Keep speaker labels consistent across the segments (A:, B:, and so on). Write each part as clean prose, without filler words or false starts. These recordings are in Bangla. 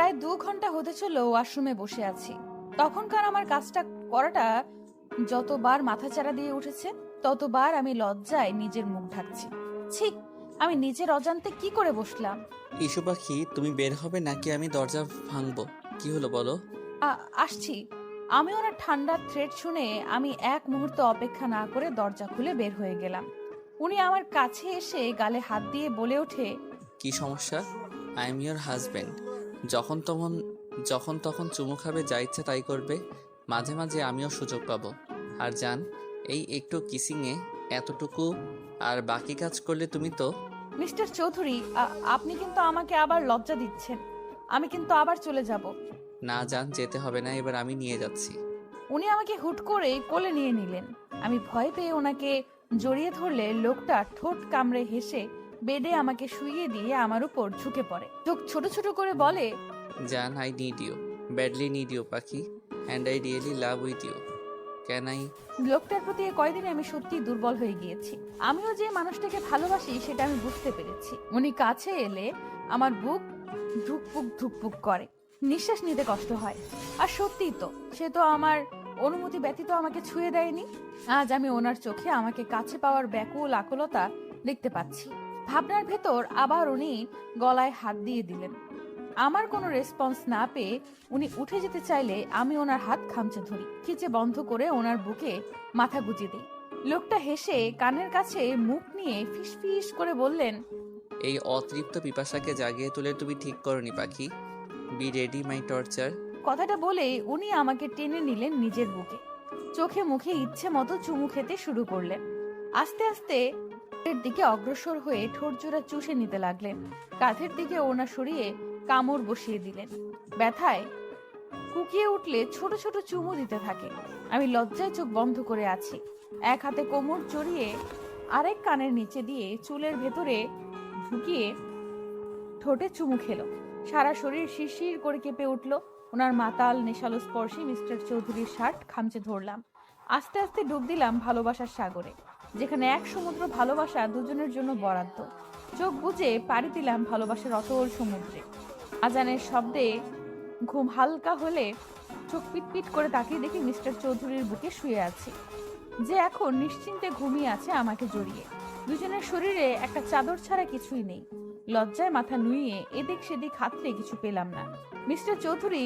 A: প্রায় 2 ঘন্টা হতে চলো ওয়াশরুমে বসে আছি। তখনকার আমার কাজটা করাটা যতবার মাথাচাড়া দিয়ে উঠেছে, ততবার আমি লজ্জায় নিজের মুখ ঢাকছি। ছি, আমি নিজের অজান্তে কি করে বসলাম।
B: ইসু পাখি, তুমি বের হবে নাকি আমি দরজা ভাঙবো? কি হলো বলো?
A: আসছি। আমি ওনার ঠান্ডা থ্রেড শুনে আমি এক মুহূর্ত অপেক্ষা না করে দরজা খুলে বের হয়ে গেলাম। উনি আমার কাছে এসে গালে হাত দিয়ে বলে ওঠে,
B: কি সমস্যা? I am your husband. যখন তখন যখন তখন চুমু খাবে, যা ইচ্ছা তাই করবে। মাঝে মাঝে আমিও সুযোগ পাবো। আর জান, এই একটু কিসিংয়ে এতটুকু, আর বাকি কাজ করলে তুমি তো।
A: মিস্টার চৌধুরী, আপনি কিন্তু আমাকে আবার লজ্জা দিচ্ছেন। আমি কিন্তু আবার চলে যাব।
B: না জান, যেতে হবে না, এবার আমি নিয়ে যাচ্ছি।
A: উনি আমাকে হুট করে কোলে নিয়ে নিলেন। আমি ভয় পেয়ে ওনাকে জড়িয়ে ধরলে লোকটা ঠোঁট কামড়ে হেসে বেডে আমাকে শুইয়ে দিয়ে আমার উপর ঝুঁকে পড়ে। চোখ ছোট ছোট করে বলে,
B: জান, I need you, badly need you পাখি, and I really love with you. Can I?
A: লোকটার প্রতি এ কয়দিনে আমি সত্যি দুর্বল হয়ে গিয়েছি। আমিও যে মানুষটাকে ভালোবাসি সেটা আমি বুঝতে পেরেছি। উনি কাছে এলে আমার বুক ধুকপুক ধুকপুক করে, নিঃশ্বাস নিতে কষ্ট হয়। আর সত্যিই তো, সে তো আমার অনুমতি ব্যতীত আমাকে ছুঁয়ে দেয়নি। আজ আমি ওনার চোখে আমাকে কাছে পাওয়ার ব্যাকুল আকুলতা দেখতে পাচ্ছি। ভাবনার ভেতর আবার উনি গলায় হাত দিয়ে দিলেন। আমার কোনো রেসপন্স না পেয়ে উনি উঠে যেতে চাইলে আমি ওনার হাত খামচে ধরি, খিচে বন্ধ করে ওনার বুকে মাথা গুজে দিই। লোকটা হেসে কানের কাছে মুখ নিয়ে ফিসফিস করে বললেন,
B: এই অতৃপ্ত পিপাসাকে জাগিয়ে তুলে তুমি ঠিক করনি Pakhi. Be ready my torture.
A: কথাটা বলে উনি আমাকে টেনে নিলেন নিজের বুকে। চোখে মুখে ইচ্ছে মতো চুমু খেতে শুরু করলেন। আস্তে আস্তে এর দিকে অগ্রসর হয়ে ঠোঁট জোড়া চুষে নিতে লাগলেন। কাঁধের দিকে ওনা সরিয়ে কামড় বসিয়ে দিলেন। ব্যথায় কুকিয়ে উঠলে ছোট ছোট চুমু দিতে থাকে। আমি লজ্জায় চোখ বন্ধ করে আছি। এক হাতে কোমর জড়িয়ে আরেক কানের নিচে দিয়ে চুলের ভেতরে ঢুকিয়ে ঠোঁটে চুমু খেলো। সারা শরীর শিরশির করে কেঁপে উঠল। ওনার মাতাল নেশালো স্পর্শে মিস্টার চৌধুরীর শার্ট খামচে ধরলাম। আস্তে আস্তে ডুব দিলাম ভালোবাসার সাগরে, যেখানে এক সমুদ্র ভালোবাসা দুজনের জন্য বরাদ্দ। চোখ বুজে পাড়ি দিলাম ভালোবাসার অতল সমুদ্রে। আজানের শব্দে ঘুম হালকা হলে চোখ পিটপিট করে তাকিয়ে দেখি মিস্টার চৌধুরীর বুকে শুয়ে আছে, যে এখন নিশ্চিন্তে ঘুমিয়ে আছে আমাকে জড়িয়ে। দুজনের শরীরে একটা চাদর ছাড়া কিছুই নেই। লজ্জায় মাথা নুইয়ে এদিক সেদিক হাতড়ে কিছু পেলাম না। মিস্টার চৌধুরী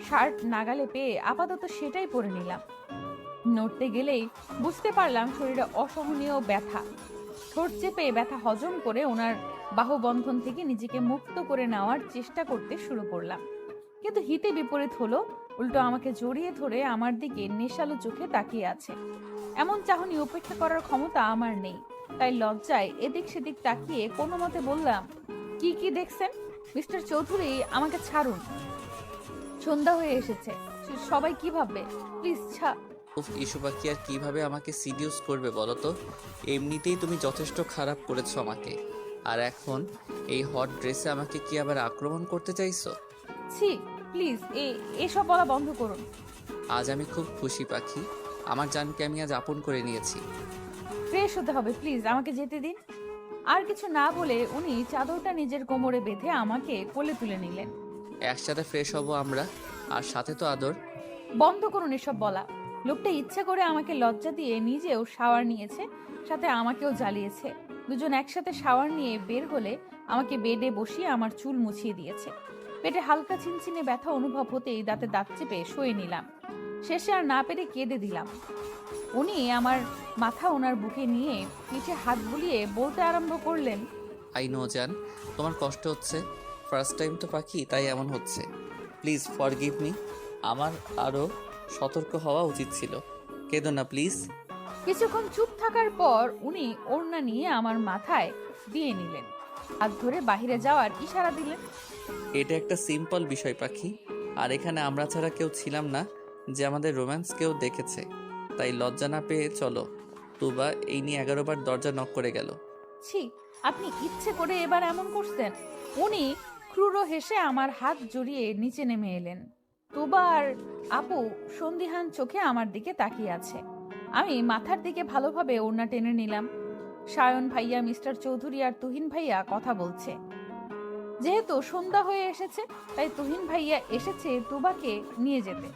A: শার্ট নাগালে পেয়ে আপাতত সেটাই পরে নিলাম। নড়তে গেলেই বুঝতে পারলাম শরীরে অসহনীয় ব্যথা। ঠোঁট চেপে ব্যথা হজম করে ওনার বাহুবন্ধন থেকে নিজেকে মুক্ত করে নেওয়ার চেষ্টা করতে শুরু করলাম। কিন্তু হিতে বিপরীত হলো, উল্টো আমাকে জড়িয়ে ধরে আমার দিকে নেশালো চোখে তাকিয়ে আছে। এমন চাহনি উপেক্ষা করার ক্ষমতা আমার নেই, তাই লজ্জায় এদিক সেদিক তাকিয়ে কোনো মতে বললাম, কি কি দেখছেন? মিস্টার চৌধুরী, আমাকে ছাড়ুন। সন্ধ্যা হয়ে এসেছে, সবাই কি ভাববে? প্লিজ
B: উফ, ইস্যু পাখি আর কিভাবে আমাকে সিডিউস করবে বলো তো? এমনিতেই তুমি যথেষ্ট খারাপ করেছো আমাকে, আর এখন এই হট ড্রেসে আমাকে কি আবার আক্রমণ করতে চাইছো?
A: ছি, প্লিজ এসব বলা বন্ধ করুন।
B: আজ আমি খুব খুশি পাখি, আমার জানকে আমি আজ আপন করে নিয়েছি।
A: ফ্রেশ হতে হবে, প্লিজ আমাকে যেতে দিন। আর কিছু না বলে উনি চাদরটা নিজের কোমরে বেঁধে আমাকে কোলে তুলে নিলেন।
B: একসাথে ফ্রেশ হব আমরা, আর সাথে তো আদর।
A: বন্ধ করুন এসব বলা। লোকটা ইচ্ছে করে আমাকে লজ্জা দিয়ে নিজেও শাওয়ার নিয়েছে, সাথে আমাকেও জ্বালিয়েছে। দুজন একসাথে শাওয়ার নিয়ে বের হলে আমাকে বেডে বসিয়ে আমার চুল মুছিয়ে দিয়েছে। পেটে হালকা চিনচিনে ব্যথা অনুভব হতেই দাঁতে দাঁত চেপে শুয়ে নিলাম। শেষে আর না পেরে কেঁদে দিলাম। উনি আমার মাথা ওনার বুকে নিয়ে পিঠে হাত বুলিয়ে বলতে আরম্ভ করলেন,
B: আই নো জান, তোমার কষ্ট হচ্ছে। ফার্স্ট টাইম তো পাখি, তাই এমন হচ্ছে। Please forgive me. আমার আরও সতর্ক হওয়া উচিত ছিল। কেঁদো না প্লিজ।
A: কিছুক্ষণ চুপ থাকার পর উনি ওড়না নিয়ে আমার মাথায় দিয়ে নিলেন। হাত ধরে বাহিরে যাওয়ার ইশারা দিলেন।
B: এটা একটা সিম্পল বিষয় পাখি, আর এখানে আমরা ছাড়া কেউ ছিলাম না যে আমাদের রোম্যান্স কেউ দেখেছে। তাই লজ্জা না পেয়ে চলো। তুবা এই নিয়ে 11বার দরজা নক করে গেল।
A: ছি, আপনি ইচ্ছে করে এবার এমন করছেন? উনি ক্রুর হেসে আমার হাত জড়িয়ে নিচে নেমে এলেন। তুবার আপু সন্দিহান চোখে আমার দিকে তাকিয়ে আছে। আমি মাথার দিকে ভালোভাবে ওড়না টেনে নিলাম। সায়ন ভাইয়া, মিস্টার চৌধুরী আর তুহিন ভাইয়া কথা বলছে। যেহেতু সন্ধ্যা হয়ে এসেছে তাই তুহিন ভাইয়া এসেছে তুবাকে নিয়ে যেতে।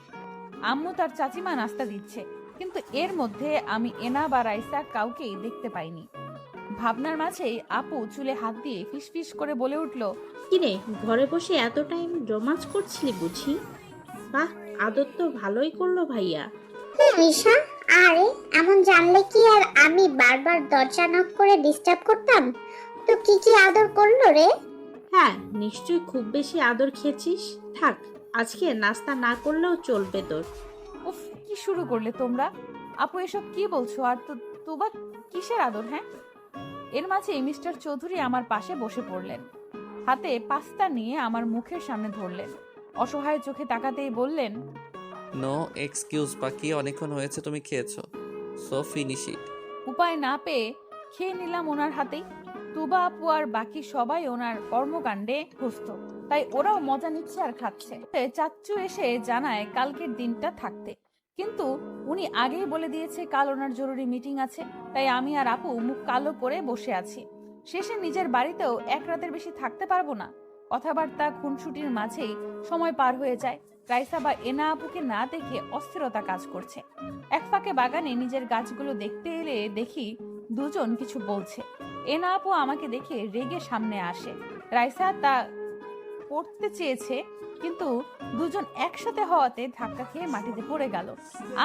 A: আম্মু তার চাচিমা নাস্তা দিচ্ছে, কিন্তু এর মধ্যে আমি এনা বা রাইসা কাউকেই দেখতে পাইনি। ভাবনার মাঝেই আপু চুলে হাত দিয়ে ফিসফিস করে বলে উঠল,
C: কিরে, ঘরে বসে এত টাইম রোমাঞ্চ করছিলি বুঝি? বাহ, আদর তো ভালোই করলো ভাইয়া।
D: ঈশা, আরে এমন জানলে কি আর আমি বারবার দরজা নক করে ডিস্টার্ব করতাম? তো কি কি আদর করলো রে?
C: হ্যাঁ, নিশ্চয়ই খুব বেশি আদর খেয়েছিস। থাক, আজকে নাস্তা না করলেও চলবে তোর।
A: উফ, কি শুরু করলে তোমরা? আপু এসব কি বলছো? আর তো তুবা কিসের আদর? হ্যাঁ। এর মাঝে মিস্টার চৌধুরী আমার পাশে বসে পড়লেন, হাতে পাস্তা নিয়ে আমার মুখের সামনে ধরলেন, অসহায় চোখে তাকাতেই বললেন,
B: নো এক্সকিউজ বাকি, অনেকক্ষণ হয়েছে তুমি খেয়েছো, সো ফিনিশ ইট।
A: উপায় না পেয়ে খেয়ে নিলাম ওনার হাতেই। তুবা আপু আর বাকি সবাই ওনার কর্মকাণ্ডে ব্যস্ত, তাই ওরাও মজা নিচ্ছে আর খাচ্ছে। চাচ্চু এসে জানায় কালকের দিনটা থাকতে, কিন্তু উনি আগেই বলে দিয়েছে কাল ওনার জরুরি মিটিং আছে, তাই আমি আর আপু মুখ কালো করে বসে আছি। শেষে নিজের বাড়িতেও এক রাতের বেশি থাকতে পারবো না। কথাবার্তা খুনসুটির মাঝেই সময় পার হয়ে যায়। রাইসা বা এনা আপুকে না দেখে অস্থিরতা কাজ করছে। এক ফাঁকে বাগানে নিজের গাছগুলো দেখতে এলে দেখি দুজন কিছু বলছে। এনা আপু আমাকে দেখে রেগে সামনে আসে। রাইসা তা করতে চেয়েছে, কিন্তু দুজন একসাথে হওয়াতে ধাক্কা খেয়ে মাটিতে পড়ে গেল।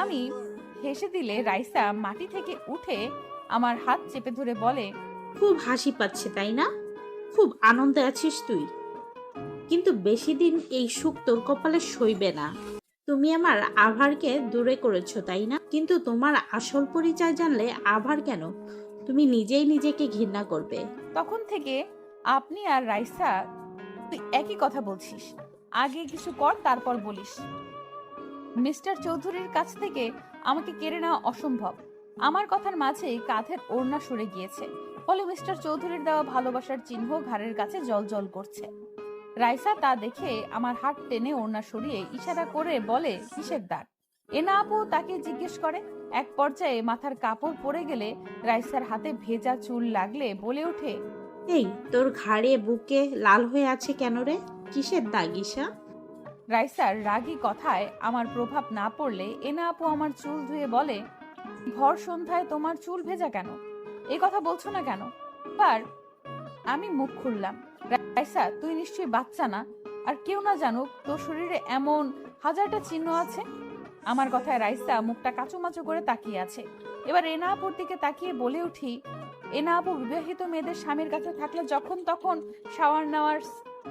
A: আমি হেসে দিলে রাইসা মাটি থেকে উঠে আমার হাত চেপে ধরে বলে,
C: খুব হাসি পাচ্ছে তাই না? খুব আনন্দে আছিস তুই, কিন্তু বেশি দিন এই সুখ তোর কপালে সইবে না। তুমি আমার আভারকে দূরে করেছো তাই না? কিন্তু তোমার আসল পরিচয় জানলে আভার কেন, তুমি নিজেই নিজেকে ঘৃণা করবে।
A: তখন থেকে আপনি আর রাইসা তুই একই কথা বলছিস। আগে কিছু কর, তারপর বলিস। মিস্টার চৌধুরীর কাছ থেকে আমাকে কেড়ে নেওয়া অসম্ভব। আমার কথার মাঝেই কাঁধের ওড়না সরে গিয়েছে, ফলে মিস্টার চৌধুরীর দেওয়া ভালোবাসার চিহ্ন ঘাড়ের কাছে জলজল করছে। রাইসা তা দেখে আমার হাত টেনে ওড়না সরিয়ে ইশারা করে বলে, কিসের দাগ? এনা আপু তাকে জিজ্ঞেস করে। এক পর্যায়ে মাথার কাপড় পরে গেলে রাইসার হাতে ভেজা চুল লাগলে বলে ওঠে,
C: এই, তোর ঘাড়ে বুকে লাল হয়ে আছে কেন রে? কিসের দাগ ঈশা?
A: রাইসার রাগী কথায় আমার প্রভাব না পড়লে এনা আপু আমার চুল ধুয়ে বলে, ভর সন্ধ্যায় তোমার চুল ভেজা কেন? এই কথা বলছো না কেন? আর আমি মুখ খুললাম, রাইসা তুই নিশ্চয়ই বাচ্চা না, আর কেউ না জানুক তোর শরীরে এমন হাজারটা চিহ্ন আছে। আমার কথায় রাইসা মুখটা কাচুমাচু করে তাকিয়ে আছে। এবার এনা আপুর দিকে তাকিয়ে বলে উঠি, এনা আপু বিবাহিত মেয়েদের স্বামীর কাছে থাকলে যখন তখন শাওয়ার নেওয়ার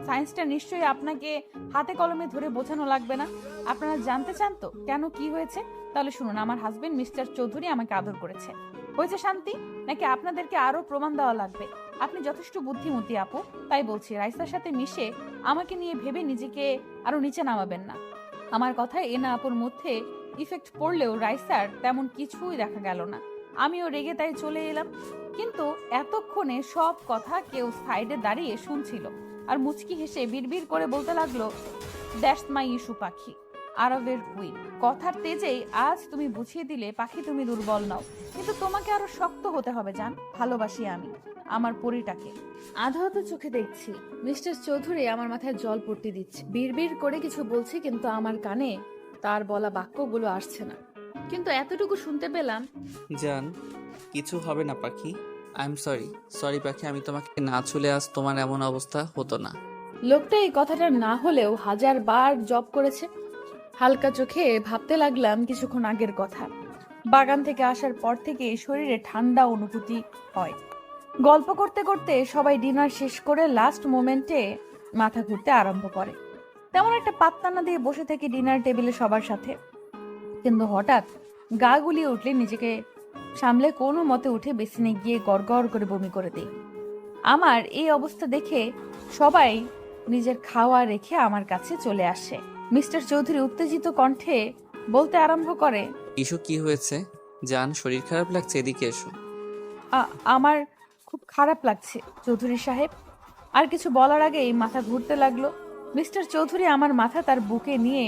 A: সায়েন্সটা নিশ্চয়ই আপনাকে হাতে কলমে ধরে বোঝানো লাগবে না। আপনারা জানতে চান তো কেন কি হয়েছে? তাহলে শুনুন, আমার হাজবেন্ড মিস্টার চৌধুরী আমাকে আদর করেছে। হয়েছে শান্তি, নাকি আপনাদেরকে আরো প্রমাণ দেওয়া লাগবে? আপনি যথেষ্ট বুদ্ধিমতী আপু, তাই বলছি রাইসার সাথে মিশে আমাকে নিয়ে ভেবে নিজেকে আরো নিচে নামাবেন না। আমার কথায় এনা আপুর মধ্যে ইফেক্ট পড়লেও রাইসার তেমন কিছুই দেখা গেল না। আমিও রেগে তাই চলে এলাম, কিন্তু এতক্ষণে সব কথা কেউ সাইডে দাঁড়িয়ে শুনছিল আর মুচকি হেসে বিড়বিড় করে বলতে লাগলো, দ্যাটস মাই ইস্যু পাখি, আরবের কুইন। কথার তেজেই আজ তুমি বুঝিয়ে দিলে পাখি তুমি দুর্বল নও, কিন্তু তোমাকে আরো শক্ত হতে হবে জান। ভালোবাসি আমি আমার পরিটাকে। আধাহত চোখে দেখছি মিস্টার চৌধুরী আমার মাথায় জল পড়তে দিচ্ছে, বিড়বিড় করে কিছু বলছে, কিন্তু আমার কানে তার বলা বাক্যগুলো আসছে না। কিন্তু এতটুকু শুনতে পেলাম,
B: জান, কিছু হবে না পাখি। আই এম সরি, সরি পাখি, আমি তোমাকে না ছুলে আজ তোমার এমন অবস্থা হতো না।
A: লোকটা এই কথাটা না হলেও 1000 বার জব করেছে। হালকা চোখে ভাবতে লাগলাম কিছুক্ষণ আগের কথা। বাগান থেকে আসার পর থেকে শরীরে ঠান্ডা অনুভূতি হয়। গল্প করতে করতে সবাই ডিনার শেষ করে লাস্ট মোমেন্টে মাথা ঘুরতে আরম্ভ করে। তেমন একটা পাত্তা না দিয়ে বসে থেকে ডিনার টেবিলে সবার সাথে, কিন্তু হঠাৎ গা গুলিয়ে উঠলে নিজেকে সামলে কোনো মতে উঠে বেসিনে গিয়ে গড়গড় করে বমি করে দেই। আমার এই অবস্থা দেখে সবাই নিজের খাওয়া রেখে আমার কাছে চলে আসে। মিস্টার চৌধুরী উত্তেজিত কণ্ঠে বলতে আরম্ভ করে,
B: ইস্যু কি হয়েছে? জান, শরীর খারাপ লাগছে, এদিকে এসো।
A: আমার খুব খারাপ লাগছে চৌধুরী সাহেব। আর কিছু বলার আগেই মাথা ঘুরতে লাগলো। মিস্টার চৌধুরী আমার মাথা তার বুকে নিয়ে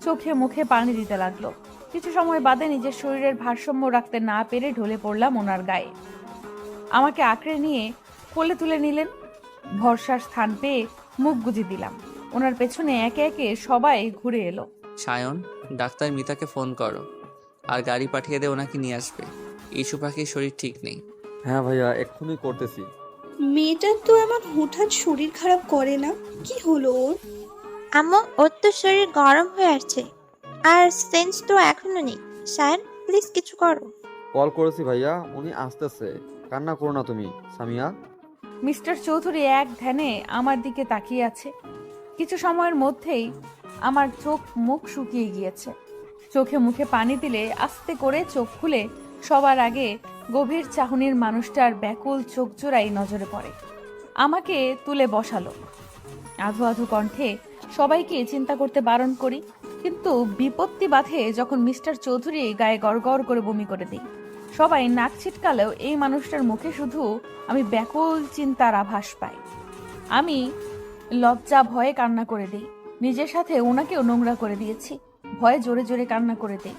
A: চোখে মুখে পানি দিতে লাগলো। কিছু সময় বাদে নিজের শরীরের ভারসাম্য রাখতে না পেরে ঢলে পড়লাম ওনার গায়ে। আমাকে আঁকড়ে নিয়ে কোলে তুলে নিলেন। ভরসার স্থান পেয়ে মুখ গুজে দিলাম। ওনার পেছনে একে একে সবাই ঘুরে এলো।
B: সায়ন, ডাক্তার মিতাকে ফোন করো আর গাড়ি পাঠিয়ে দে, ওনাকে নিয়ে আসবে। ইস্যু পাখির শরীর ঠিক নেই।
E: হ্যাঁ ভাইয়া, এক্ষুনি করতেছি।
F: মেয়েটার তো এমন হুটহাট শরীর খারাপ করে না, কি হলো ওর?
G: আম্মু, ওর তো শরীর গরম হয়ে আসছে, আর সেন্স তো এখনো নেই। সায়ন, প্লিজ কিছু করো।
E: কল করেছি ভাইয়া, উনি আসতেছে। কান্না করো না তুমি সামিয়া।
A: মিস্টার চৌধুরী এক ধ্যানে আমার দিকে তাকিয়ে আছে। কিছু সময়ের মধ্যেই আমার চোখ মুখ শুকিয়ে গিয়েছে। চোখে মুখে পানি দিলে আস্তে করে চোখ খুলে সবার আগে গভীর চাহনির মানুষটার ব্যাকুল চোখ জোড়াই নজরে পড়ে। আমাকে তুলে বসালো। আধো আধো কণ্ঠে সবাইকে চিন্তা করতে বারণ করি, কিন্তু বিপত্তি বাধে যখন মিস্টার চৌধুরী গায়ে গড়গড় করে বমি করে দিই। সবাই নাক ছিটকালেও এই মানুষটার মুখে শুধু আমি ব্যাকুল চিন্তার আভাস পাই। আমি লজ্জা ভয়ে কান্না করে দিই। নিজের সাথে ওনাকেও নোংরা করে দিয়েছি। ভয়ে জোরে জোরে কান্না করে দিই।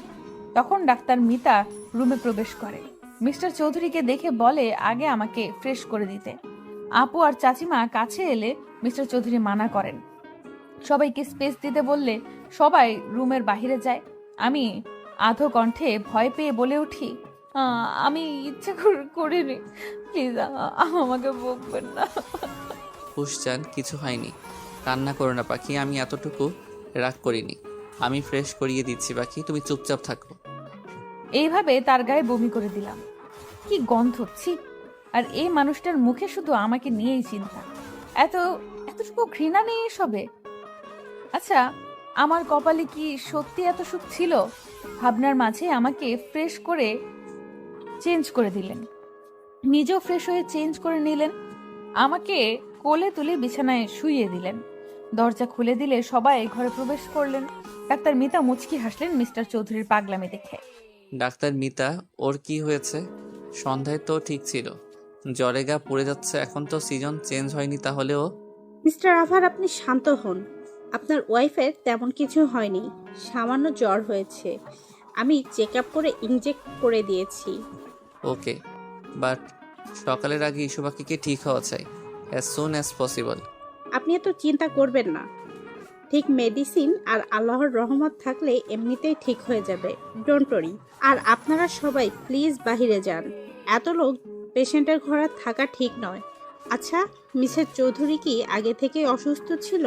A: তখন ডাক্তার মিতা রুমে প্রবেশ করে। মিস্টার চৌধুরীকে দেখে বলে আগে আমাকে ফ্রেশ করে দিতে। আপু আর চাচিমা কাছে এলে মিস্টার চৌধুরী মানা করেন। সবাইকে স্পেস দিতে বললে সবাই রুমের বাইরে যায়। আমি আধো কণ্ঠে ভয় পেয়ে বলে উঠি, আমি ইচ্ছে করিনি, প্লিজ আমাকে বকবেন না।
B: হুশজান, কিছু হয়নি, কান্না করো না পাখি। আমি এতটুকু রাগ করিনি। আমি ফ্রেশ করিয়ে দিচ্ছি পাখি, তুমি চুপচাপ থাকো।
A: এইভাবে তার গায়ে বমি করে দিলাম। কি গন্ধ, ছি! আর এই মানুষটার মুখে শুধু আমাকে নিয়েই চিন্তা। এতটুকু ঘৃণা নেই এসবে। আচ্ছা, আমার কপালে কি সত্যি এত সুখ ছিল? ভাবনার মাঝে আমাকে ফ্রেশ করে চেঞ্জ করে দিলেন, নিজেও ফ্রেশ হয়ে চেঞ্জ করে নিলেন। আমাকে কোলে তুলে বিছানায় শুইয়ে দিলেন। দরজা খুলে দিলে সবাই ঘরে প্রবেশ করলেন। ডাক্তার মিতা মুচকি হাসলেন মিস্টার চৌধুরীর পাগলামি দেখে।
B: ডাক্তার মিতা, ওর কি হয়েছে? সন্ধ্যায় তো ঠিক ছিল, জ্বরে গা পড়ে যাচ্ছে। এখন তো সিজন চেঞ্জ হয়নি, তাহলেও।
C: মিস্টার আভার, আপনি শান্ত হন। আপনার ওয়াইফের তেমন কিছু হয়নি, সামান্য জ্বর হয়েছে। আমি চেক আপ করে ইনজেক্ট করে দিয়েছি।
B: ওকে, বাট সকালের আগে ইস্যু পাখিকে ঠিক হওয়া চাই, অ্যাজ সুন অ্যাজ পসিবল।
C: আপনি এত চিন্তা করবেন না। ঠিক মেডিসিন আর আল্লাহর রহমত থাকলে এমনিতেই ঠিক হয়ে যাবে, ডোন্ট ওয়ারি। আর আপনারা সবাই প্লিজ বাহিরে যান। এত লোক পেশেন্টের ঘরে থাকা ঠিক নয়। আচ্ছা, মিসেস চৌধুরী কি আগে থেকেই অসুস্থ ছিল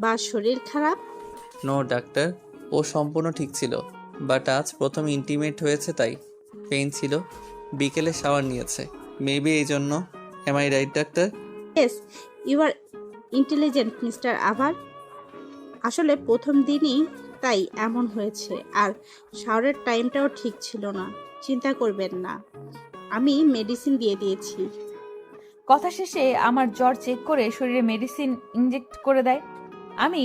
C: বা শরীর খারাপ?
B: নো ডাক্তার, ও সম্পূর্ণ ঠিক ছিল, বাট আজ প্রথম ইন্টিমেট হয়েছে তাই পেইন ছিল। বিকেলে শাওয়ার নিয়েছে, মেবি এই জন্য। Am I right doctor?
C: Yes, you are intelligent mister Abhar. আসলে প্রথম দিনই তাই এমন হয়েছে, আর শাওয়ারের টাইমটাও ঠিক ছিল না। চিন্তা করবেন না, আমি মেডিসিন দিয়ে দিয়েছি।
A: কথা শেষে আমার জ্বর চেক করে শরীরে মেডিসিন ইনজেক্ট করে দেয়। আমি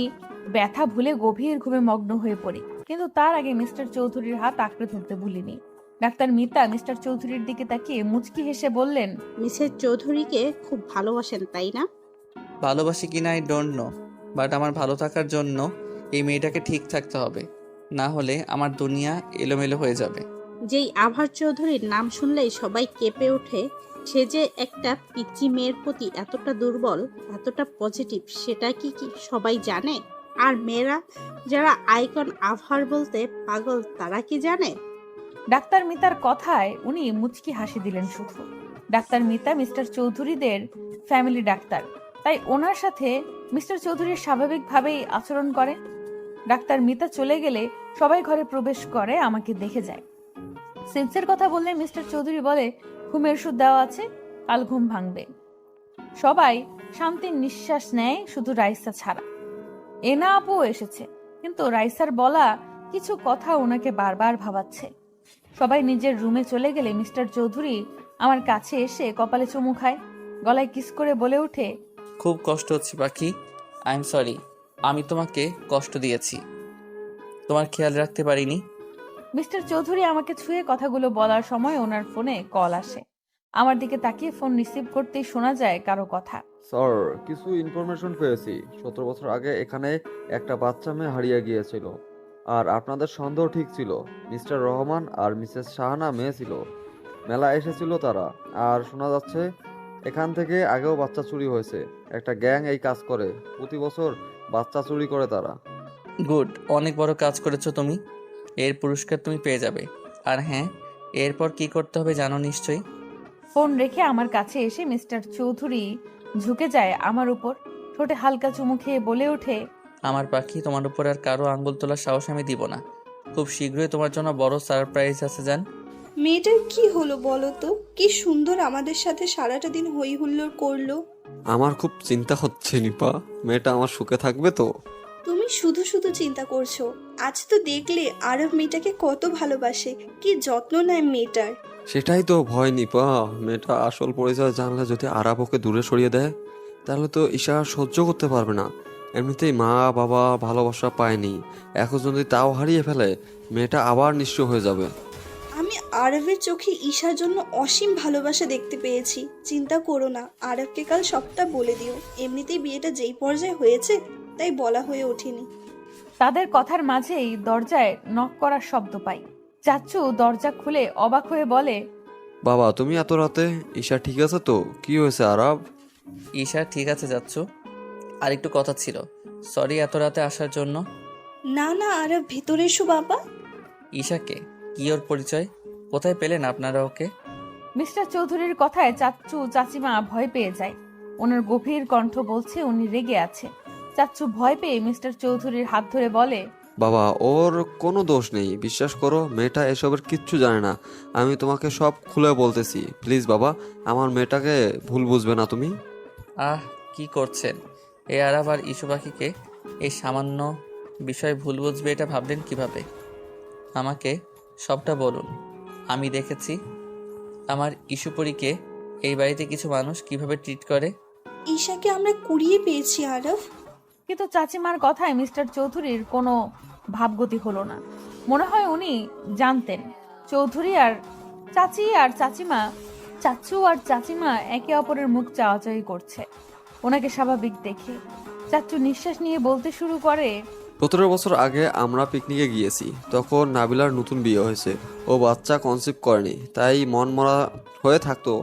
A: ব্যথা ভুলে গভীর ঘুমে মগ্ন হয়ে পড়ি, কিন্তু তার আগে মিস্টার চৌধুরীর হাত আঁকড়ে ধরতে ভুলিনি। ডাক্তার মিতা মিস্টার চৌধুরীর দিকে তাকিয়ে মুচকি হেসে বললেন,
C: মিসেস চৌধুরীকে খুব ভালোবাসেন তাই না?
B: ভালোবাসি কিনা আই ডোন্ট নো, বাট আমার ভালো থাকার জন্য এই মেয়েটাকে ঠিক থাকতে হবে, না হলে আমার দুনিয়া এলোমেলো হয়ে যাবে।
C: যেই আভার চৌধুরীর নাম শুনলেই সবাই কেঁপে ওঠে, সে যে একটা পিচ্চি মেয়ের প্রতি এতটা দুর্বল, এতটা পজিটিভ, সেটা কি সবাই জানে? আর মেয়েরা যারা আইকন আভার বলতে পাগল, তারা কি জানে?
A: ডাক্তার মিতার কথায় উনি মুচকি হাসি দিলেন শুধু। ডাক্তার মিতা মিস্টার চৌধুরীদের ফ্যামিলি ডাক্তার, তাই ওনার সাথে মিস্টার চৌধুরীর স্বাভাবিকভাবেই আচরণ করে। ডাক্তার মিতা চলে গেলে সবাই ঘরে প্রবেশ করে, আমাকে দেখে যায়। সেন্সের কথা বললে মিস্টার চৌধুরী বলে, ঘুমের ওষুধ দেওয়া আছে, কাল ঘুম ভাঙবে। সবাই শান্তির নিঃশ্বাস নেয়, শুধু রাইসা ছাড়া। এনা আপু এসেছে, কিন্তু রাইসার বলা কিছু কথা ওনাকে বারবার ভাবাচ্ছে। সবাই নিজের রুমে চলে গেলে মিস্টার চৌধুরী আমার কাছে এসে কপালে চুমু খায়, গলায় কিস করে বলে ওঠে,
B: খুব কষ্ট হচ্ছে পাখি, আই এম সরি। আমি তোমাকে কষ্ট দিয়েছি, তোমার খেয়াল রাখতে পারিনি।
A: মিস্টার চৌধুরী আমাকে ছুঁয়ে কথাগুলো বলার সময় ওনার ফোনে কল আসে। আমার দিকে তাকিয়ে ফোন রিসিভ করতেই শোনা যায় কারো কথা।
E: স্যার, কিছু ইনফরমেশন পেয়েছি। 17 বছর আগে এখানে একটা বাচ্চা মেয়ে হারিয়ে গিয়েছিল, আর আপনাদের সন্দেহ ঠিক ছিল। মিস্টার রহমান আর মিসেস শাহানা মেয়ে ছিল, মেলা এসেছিল তারা। আর শোনা যাচ্ছে এখান থেকে আগেও বাচ্চা চুরি হয়েছে। একটা গ্যাং এই কাজ করে, প্রতি বছর বাচ্চা চুরি করে তারা।
B: গুড, অনেক বড় কাজ করেছো তুমি। এর পুরস্কার তুমি পেয়ে যাবে। আর হ্যাঁ, এরপর কি করতে হবে জানো নিশ্চয়ই।
A: ফোন রেখে আমার কাছে এসে মিস্টার চৌধুরী ঝুঁকে যায় আমার উপর, ঠোঁটে হালকা চুমু খেয়ে বলে ওঠে,
B: আমার পাখি, তোমার উপর আর কারো আঙ্গুল তোলার সাহস আমি দিব না। খুব শীঘ্রই তোমার জন্য বড় সারপ্রাইজ আছে জান।
F: মেয়েটার কি হলো বলো তো? কি সুন্দর আমাদের সাথে সারাটা দিন হই হুল্লোড় করলো।
E: আমার খুব চিন্তা হচ্ছে নিপা, মেয়েটা আমার সুখে থাকবে তো?
F: তুমি শুধু শুধু চিন্তা করছো। আজ তো দেখলে আরব মেয়েটাকে কত ভালোবাসে, কি যত্ন নেয় মেয়েটার।
E: সেটাই তো ভয় নিপা, মেয়েটা আসল পরিচয় জানলে যদি আরাব ওকে দূরে সরিয়ে দেয়, তাহলে তো ঈশা সহ্য করতে পারবে না। এমনিতেই মা বাবা ভালোবাসা পায়নি, এখন যদি তাও হারিয়ে ফেলে, মেয়েটা আবার নিঃস্ব হয়ে যাবে।
F: আমি আরবের চোখে ঈশার জন্য অসীম ভালোবাসা দেখতে পেয়েছি। চিন্তা করো না, আরবকে কাল সবটা বলে দিও। এমনিতেই বিয়েটা যেই পর্যায়ে হয়েছে, তাই বলা হয়ে ওঠেনি।
A: তাদের কথার মাঝেই দরজায় নক করার শব্দ পাই। চাচ্চু দরজা খুলে অবাক হয়ে বলে,
E: বাবা তুমি এত রাতে? ঈশা ঠিক আছে তো? কি হয়েছে আরাব?
B: ঈশা ঠিক আছে যাচ্ছ। আর একটু কথা ছিল, সরি এত রাতে আসার জন্য।
F: না না আরব, ভেতরে এসো বাবা।
B: ঈশাকে? কি ওর পরিচয়? কোথায় পেলেন আপনারা ওকে?
A: মিস্টার চৌধুরীর কথায় চাচ্চু চাচিমা ভয় পেয়ে যায়। ওনার গভীর কণ্ঠ বলছে উনি রেগে আছে। চাচ্চু ভয় পেয়ে মিস্টার চৌধুরীর হাত ধরে বলে,
E: বাবা ওর কোনো দোষ নেই, বিশ্বাস করো, মেয়েটা এসবের কিচ্ছু জানে না। আমি তোমাকে সব খুলে বলতেছি, প্লিজ বাবা, আমার মেয়েটাকে ভুল বুঝবে না তুমি।
B: আহ, কি করছেন? এই আরাব আর ইস্যু পাখিকে এই সামান্য বিষয় ভুল বুঝবে এটা ভাবলেন কিভাবে? আমাকে সবটা বলুন। আমি দেখেছি আমার ইস্যুপরীকে এই বাড়িতে কিছু মানুষ কিভাবে ট্রিট করে।
F: ঈশাকে আমরা কুড়িয়ে পেয়েছি আরব।
A: কিন্তু চাচিমার কথায় মিস্টার চৌধুরীর কোনো ভাবগতি হলো না। মনে হয় উনি জানতেন চৌধুরী আর চাচি আর চাচিমা, চাচু আর চাচিমা একে অপরের মুখ চাওয়াচাওয়ি করছে ওনাকে স্বাভাবিক দেখে। চাচু নিঃশ্বাস নিয়ে বলতে শুরু করে,
E: 17 বছর আগে আমরা পিকনিকে গিয়েছি, তখন নাবিলার নতুন বিয়ে হয়েছে। ও বাচ্চা কনসিভ করেনি, তাই মন মরা হয়ে থাকতো।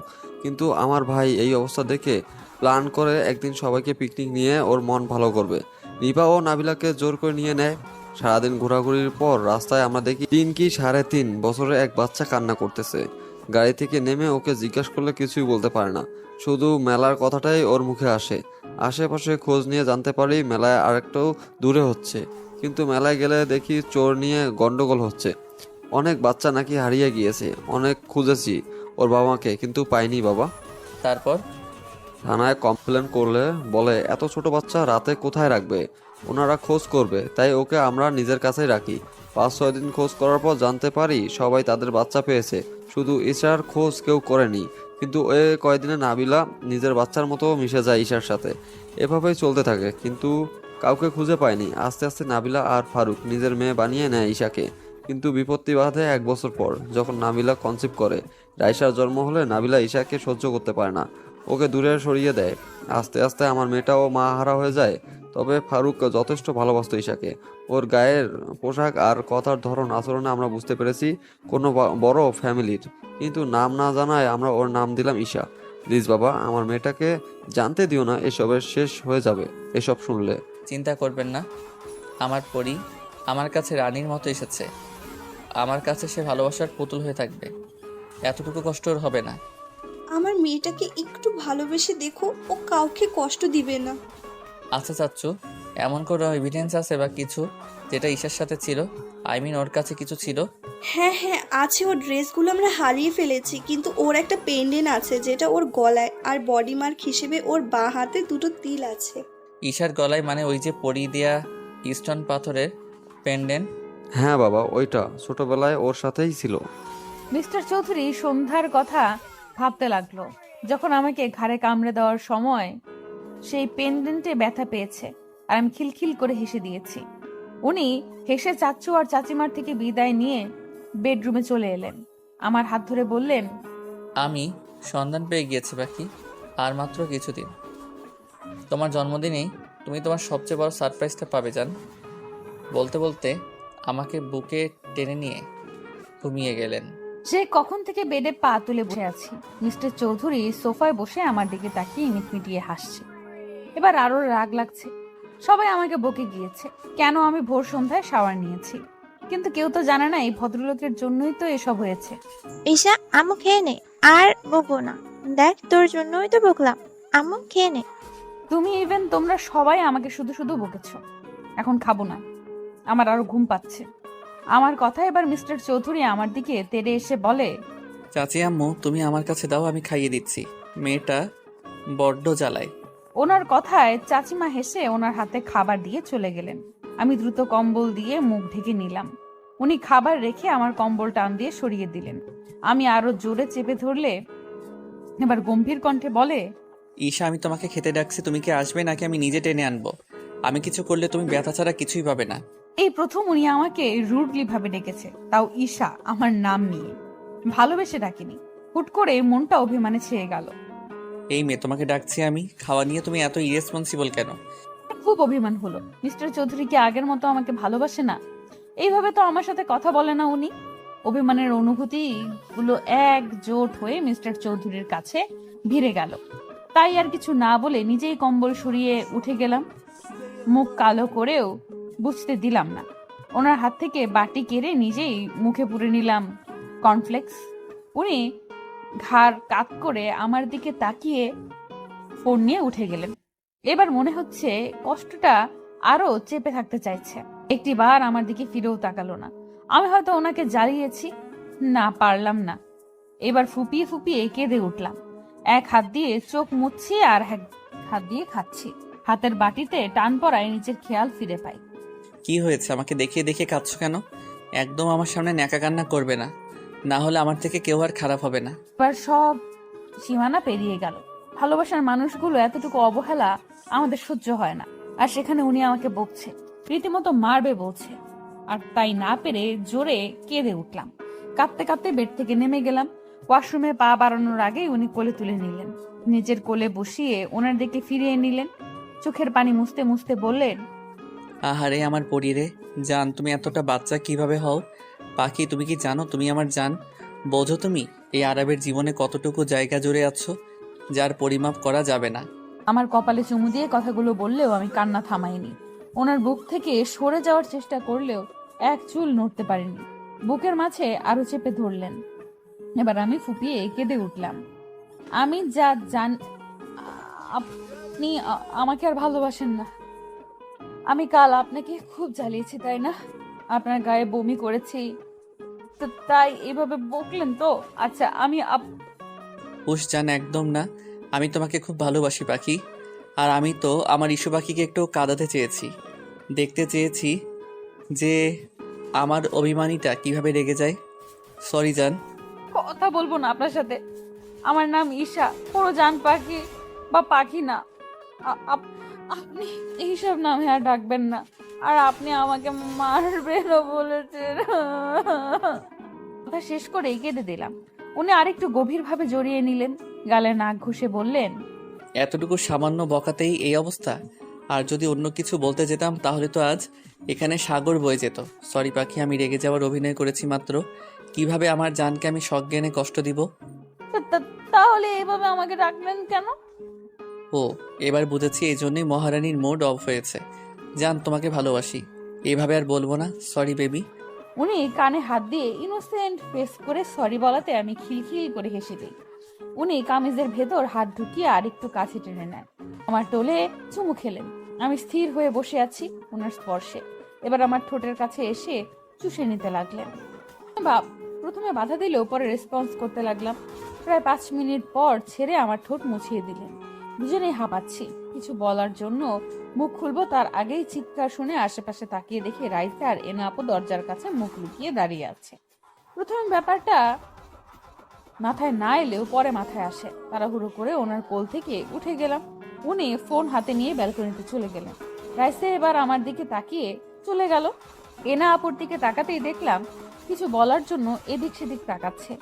E: কিন্তু আমার ভাই এই অবস্থা দেখে প্ল্যান করে একদিন সবাইকে পিকনিক নিয়ে ওর মন ভালো করবে। নিপা ও নাবিলাকে জোর করে নিয়ে নেয়। সারাদিন ঘোরাঘুরির পর রাস্তায় আমরা দেখি 3 কি 3.5 বছরের এক বাচ্চা কান্না করতেছে। গাড়ি থেকে নেমে ওকে জিজ্ঞাসা করলে কিছুই বলতে পারে না, শুধু মেলার কথাটাই ওর মুখে আসে। আশেপাশে খোঁজ নিয়ে জানতে পারি মেলায় আরেকটাও দূরে হচ্ছে, কিন্তু মেলায় গেলে দেখি চোর নিয়ে গন্ডগোল হচ্ছে। অনেক বাচ্চা নাকি হারিয়ে গিয়েছে, অনেক খুঁজেছি ওর বাবাকে, কিন্তু পাইনি বাবা।
B: তারপর
E: থানায় কমপ্লেন করলে বলে এত ছোট বাচ্চা রাতে কোথায় রাখবে, ওনারা খোঁজ করবে, তাই ওকে আমরা নিজের কাছেই রাখি। 5-6 দিন খোঁজ করার পর জানতে পারি সবাই তাদের বাচ্চা পেয়েছে, শুধু ঈশার খোঁজ কেউ করেনি। কিন্তু এ কয়দিনে নাবিলা নিজের বাচ্চার মতো মিশে যায় ঈশার সাথে। এভাবেই চলতে থাকে, কিন্তু কাউকে খুঁজে পায়নি। আস্তে আস্তে নাবিলা আর ফারুক নিজের মেয়ে বানিয়ে নেয় ঈশাকে। কিন্তু বিপত্তি বাধে 1 বছর পর, যখন নাবিলা কনসিভ করে। রাইসার জন্ম হলে নাবিলা ঈশাকে সহ্য করতে পারে না, ওকে দূরে সরিয়ে দেয়। আস্তে আস্তে আমার মেয়েটাও মা হারা হয়ে যায়। তবে ফারুক যথেষ্ট ভালোবাসতো ঈশাকে। ওর গায়ের পোশাক আর কথার ধরন আচরণে আমরা বুঝতে পেরেছি কোনো বড় ফ্যামিলির। কিন্তু নাম না জানায় আমরা ওর নাম দিলাম ঈশা। প্লিজ বাবা, আমার মেয়েটাকে জানতে দিও না, এসবের শেষ হয়ে যাবে এসব শুনলে।
B: চিন্তা করবেন না, আমার পরি আমার কাছে রানীর মতো এসেছে। আমার কাছে সে ভালোবাসার পুতুল হয়ে থাকবে, এতটুকু কষ্ট ওর হবে না।
F: আমার মেয়েটাকে একটু ভালোবেসে দেখো, ও কাউকে কষ্ট দিবে না।
B: আচ্ছা চাচ্ছু, এমন কোনো এভিডেন্স আছে বা কিছু যেটা ঈশার সাথে ছিল? আই মিন ওর কাছে কিছু ছিল?
F: হ্যাঁ হ্যাঁ আছে, ওর ড্রেসগুলো আমরা হারিয়ে ফেলেছি, কিন্তু ওর একটা পেন্ডেন্ট আছে যেটা ওর গলায়, আর বডি মার্ক হিসেবে ওর বাঁ হাতে 2টো তিল আছে।
B: ঈশার গলায় মানে ওই যে পরি দেয়া স্টোন পাথরের পেন্ডেন্ট?
E: হ্যাঁ বাবা, ওইটা ছোটবেলায় ওর সাথেই ছিল।
A: মিস্টার চৌধুরী সন্ধ্যার কথা ভাবতে লাগলো, যখন আমাকে ঘাড়ে কামড়ে দেওয়ার সময় সেই পেন্ডেন্টে ব্যথা পেয়েছে, আর আমি খিলখিল করে হেসে দিয়েছি। উনি হেসে চাচ্চু আর চাচিমার থেকে বিদায় নিয়ে বেডরুমে চলে এলেন। আমার হাত ধরে বললেন,
B: আমি সন্ধান পেয়ে গিয়েছি বাকি, আর মাত্র কিছুদিন। তোমার জন্মদিনেই তুমি তোমার সবচেয়ে বড় সারপ্রাইজটা পাবে জান। বলতে বলতে আমাকে বুকে টেনে নিয়ে ঘুমিয়ে গেলেন।
A: সে কখন থেকে বেডে পা তুলে বসে আছি। মিস্টার চৌধুরী সোফায় বসে আমার দিকে তাকিয়ে মিটমিটিয়ে হাসছে। এবার আরো রাগ লাগছে। সবাই আমাকে বকে গিয়েছে কেন আমি ভোর সন্ধ্যায় শাওয়ার নিয়েছি, কিন্তু কেউ তো জানে না এই ভদ্রলোকের জন্যই তো এসব হয়েছে।
G: ঈশা, আম্মু খেয়ে নে, আর বকবো না। দেখ, তোর জন্যই তো বকলাম। আম্মু খেয়ে নে।
A: তুমি ইভেন তোমরা সবাই আমাকে শুধু শুধু বকেছো। এখন খাবো না, আমার আরো ঘুম পাচ্ছে। আমার কথা এবার মিস্টার চৌধুরী আমার দিকে তেড়ে এসে বলে,
B: চাচি আম্মু তুমি আমার কাছে দাও, আমি খাইয়ে দিচ্ছি। মেয়েটা বড্ড জ্বালায়।
A: ওনার কথায় চাচিমা হেসে ওনার হাতে খাবার দিয়ে চলে গেলেন। আমি দ্রুত কম্বল দিয়ে মুখ ঢেকে নিলাম। উনি খাবার রেখে আমার কম্বল টান দিয়ে সরিয়ে দিলেন। আমি আরো জোরে চেপে ধরলে এবার গম্ভীর কণ্ঠে বলে,
B: ঈশা আমি তোমাকে খেতে ডাকছি, তুমি কি আসবে নাকি আমি নিজে টেনে আনবো? আমি কিছু করলে তুমি ব্যথা ছাড়া কিছুই পাবে না।
A: এই প্রথম উনি আমাকে রুডলি ভাবে ডেকেছে, তাও ঈশা আমার নাম নিয়ে। ভালোবেসে ডাকিনি। হুট করে মনটা অভিমানে ছেয়ে গেল।
B: এই মেয়ে তোমাকে ডাকছি আমি, খাওয়া নিয়ে তুমি এত ইরেসপন্সিবল কেন?
A: খুব অভিমান হলো। মিস্টার চৌধুরী কি আগের মতো আমাকে ভালোবাসে না? এইভাবে তো আমার সাথে কথা বলে না উনি। অভিমানের অনুভূতি গুলো একজোট হয়ে মিস্টার চৌধুরীর কাছে ভিড়ে গেল। তাই আর কিছু না বলে নিজেই কম্বল সরিয়ে উঠে গেলাম। মুখ কালো করেও বুঝতে দিলাম না। ওনার হাত থেকে বাটি কেড়ে নিজেই মুখে পুরে নিলাম কর্নফ্লেক্স। উনি ঘাড় কাত করে আমার দিকে তাকিয়ে ফোন নিয়ে উঠে গেলেন। এবার মনে হচ্ছে কষ্টটা আরো চেপে থাকতে চাইছে। একটিবার আমার দিকে ফিরেও তাকালো না। আমি হয়তো ওনাকে জ্বালিয়েছি, না পারলাম না। এবার ফুপিয়ে ফুপিয়ে কেঁদে উঠলাম। এক হাত দিয়ে চোখ মুছছি আর এক হাত দিয়ে খাচ্ছি। হাতের বাটিতে টান পড়ায় নিজের খেয়াল ফিরে পাই।
B: কি হয়েছে? আমাকে দেখিয়ে দেখিয়ে কাঁদছো কেন? একদম আমার সামনে ন্যাকা কান্না করবে না, না হলে আমার থেকে কেউ আর খারাপ হবে না।
A: এবার সব সীমানা পেরিয়ে গেল। ভালোবাসার মানুষগুলো এতটুকু অবহেলা আমাদের সহ্য হয় না। আর সেখানে উনি আমাকে বকছে, রীতিমতো মারবে বলছে। আর তাই না পেরে জোরে কেঁদে উঠলাম। কাঁদতে কাঁদতে বেড থেকে নেমে গেলাম। ওয়াশরুমে পা বাড়ানোর আগেই উনি কোলে তুলে নিলেন। নিজের কোলে বসিয়ে ওনার দিকে ফিরিয়ে নিলেন। চোখের পানি মুছতে মুছতে বললেন,
B: আহারে আমার পরিরে জান, তুমি এতটা বাচ্চা কিভাবে হও? পাখি তুমি কি জানো তুমি আমার জান? বোঝো তুমি এই আরবের জীবনে কতটুকু জায়গা জুড়ে আছো যার পরিমাপ করা যাবে না।
A: আমার কপালে চুমু দিয়ে কথাগুলো বললেও আমি কান্না থামাইনি। ওনার বুক থেকে সরে যাওয়ার চেষ্টা করলেও এক চুল নড়তে পারিনি। বুকের মাঝে আরো চেপে ধরলেন। এবার আমি ফুপিয়ে কেঁদে উঠলাম। আমি যা জান, আপনি আমাকে আর ভালোবাসেন না। আমি কাল আপনাকে খুব জ্বালিয়েছি, তাই না? আপনার গায়ে বমি করেছি, তো তাই এভাবে বকলেন তো? আচ্ছা আমি
B: হুশ জান, একদম না। আমি তোমাকে খুব ভালোবাসি পাখি। আর আমি তো আমার ইস্যু পাখিকে একটু কাঁদাতে চেয়েছি, দেখতে চেয়েছি যে আমার অভিমানীটা কিভাবে রেগে যায়। সরি জান।
A: কথা বলবো না আপনার সাথে। আমার নাম ঈশা, কোনো জান পাখি বা পাখি না। আপনি এইসব নামে আর ডাকবেন না। আর আপনি আমাকে মারবেনও বলেছেন। কথা শেষ করে কেঁদে দিলাম। উনি আরেকটু গভীরভাবে জড়িয়ে নিলেন, গালে নাক ঘষে বললেন,
B: এতটুকু সামান্য বকাতেই এই অবস্থা? আর যদি অন্য কিছু বলতে যেতাম তাহলে তো আজ এখানে সাগর বয়ে যেত। সরি পাখি, আমি রেগে যাওয়ার অভিনয় করেছি মাত্র। কিভাবে আমার জানকে আমি সজ্ঞানে কষ্ট দিব?
A: তাহলে এভাবে আমাকে ডাকলেন কেন?
B: ও, এবার বুঝেছি, এই জন্যই মহারানীর মুড অফ হয়েছে। জান তোমাকে ভালোবাসি, এভাবে আর বলবো না। Sorry baby.
A: উনি কানে হাত দিয়ে ইনোসেন্ট ফেস করে সরি বলাতে আমি খিলখিল করে হেসে দিই। উনি কামিজের ভেতর হাত ঢুকিয়ে আরেকটু কাছে টেনে নেন। আমার টোলে চুমু খেলেন। আমি স্থির হয়ে বসে আছি ওনার স্পর্শে। এবার আমার ঠোঁটের কাছে এসে চুষে নিতে লাগলেন। প্রথমে বাধা দিলেও পরে রেসপন্স করতে লাগলাম। প্রায় 5 মিনিট পর ছেড়ে আমার ঠোঁট মুছিয়ে দিলেন। দুজনেই হাঁপাচ্ছি। কিছু বলার জন্য মুখ খুলবো তার আগেই চিৎকার শুনে আশেপাশে তাকিয়ে দেখে রাইসা আর এনা আপু দরজার কাছে মুখ লুকিয়ে দাঁড়িয়ে আছে। প্রথমে ব্যাপারটা মাথায় না এলেও পরে মাথায় আসে। তাড়াহুড়ো করে ওনার কোল থেকে উঠে গেলাম। উনি ফোন হাতে নিয়ে ব্যালকনিতে চলে গেলেন। রাইসা এবার আমার দিকে তাকিয়ে চলে গেল। এনা আপুর দিকে তাকাতেই দেখলাম কিছু বলার জন্য এদিক সেদিক তাকাচ্ছে।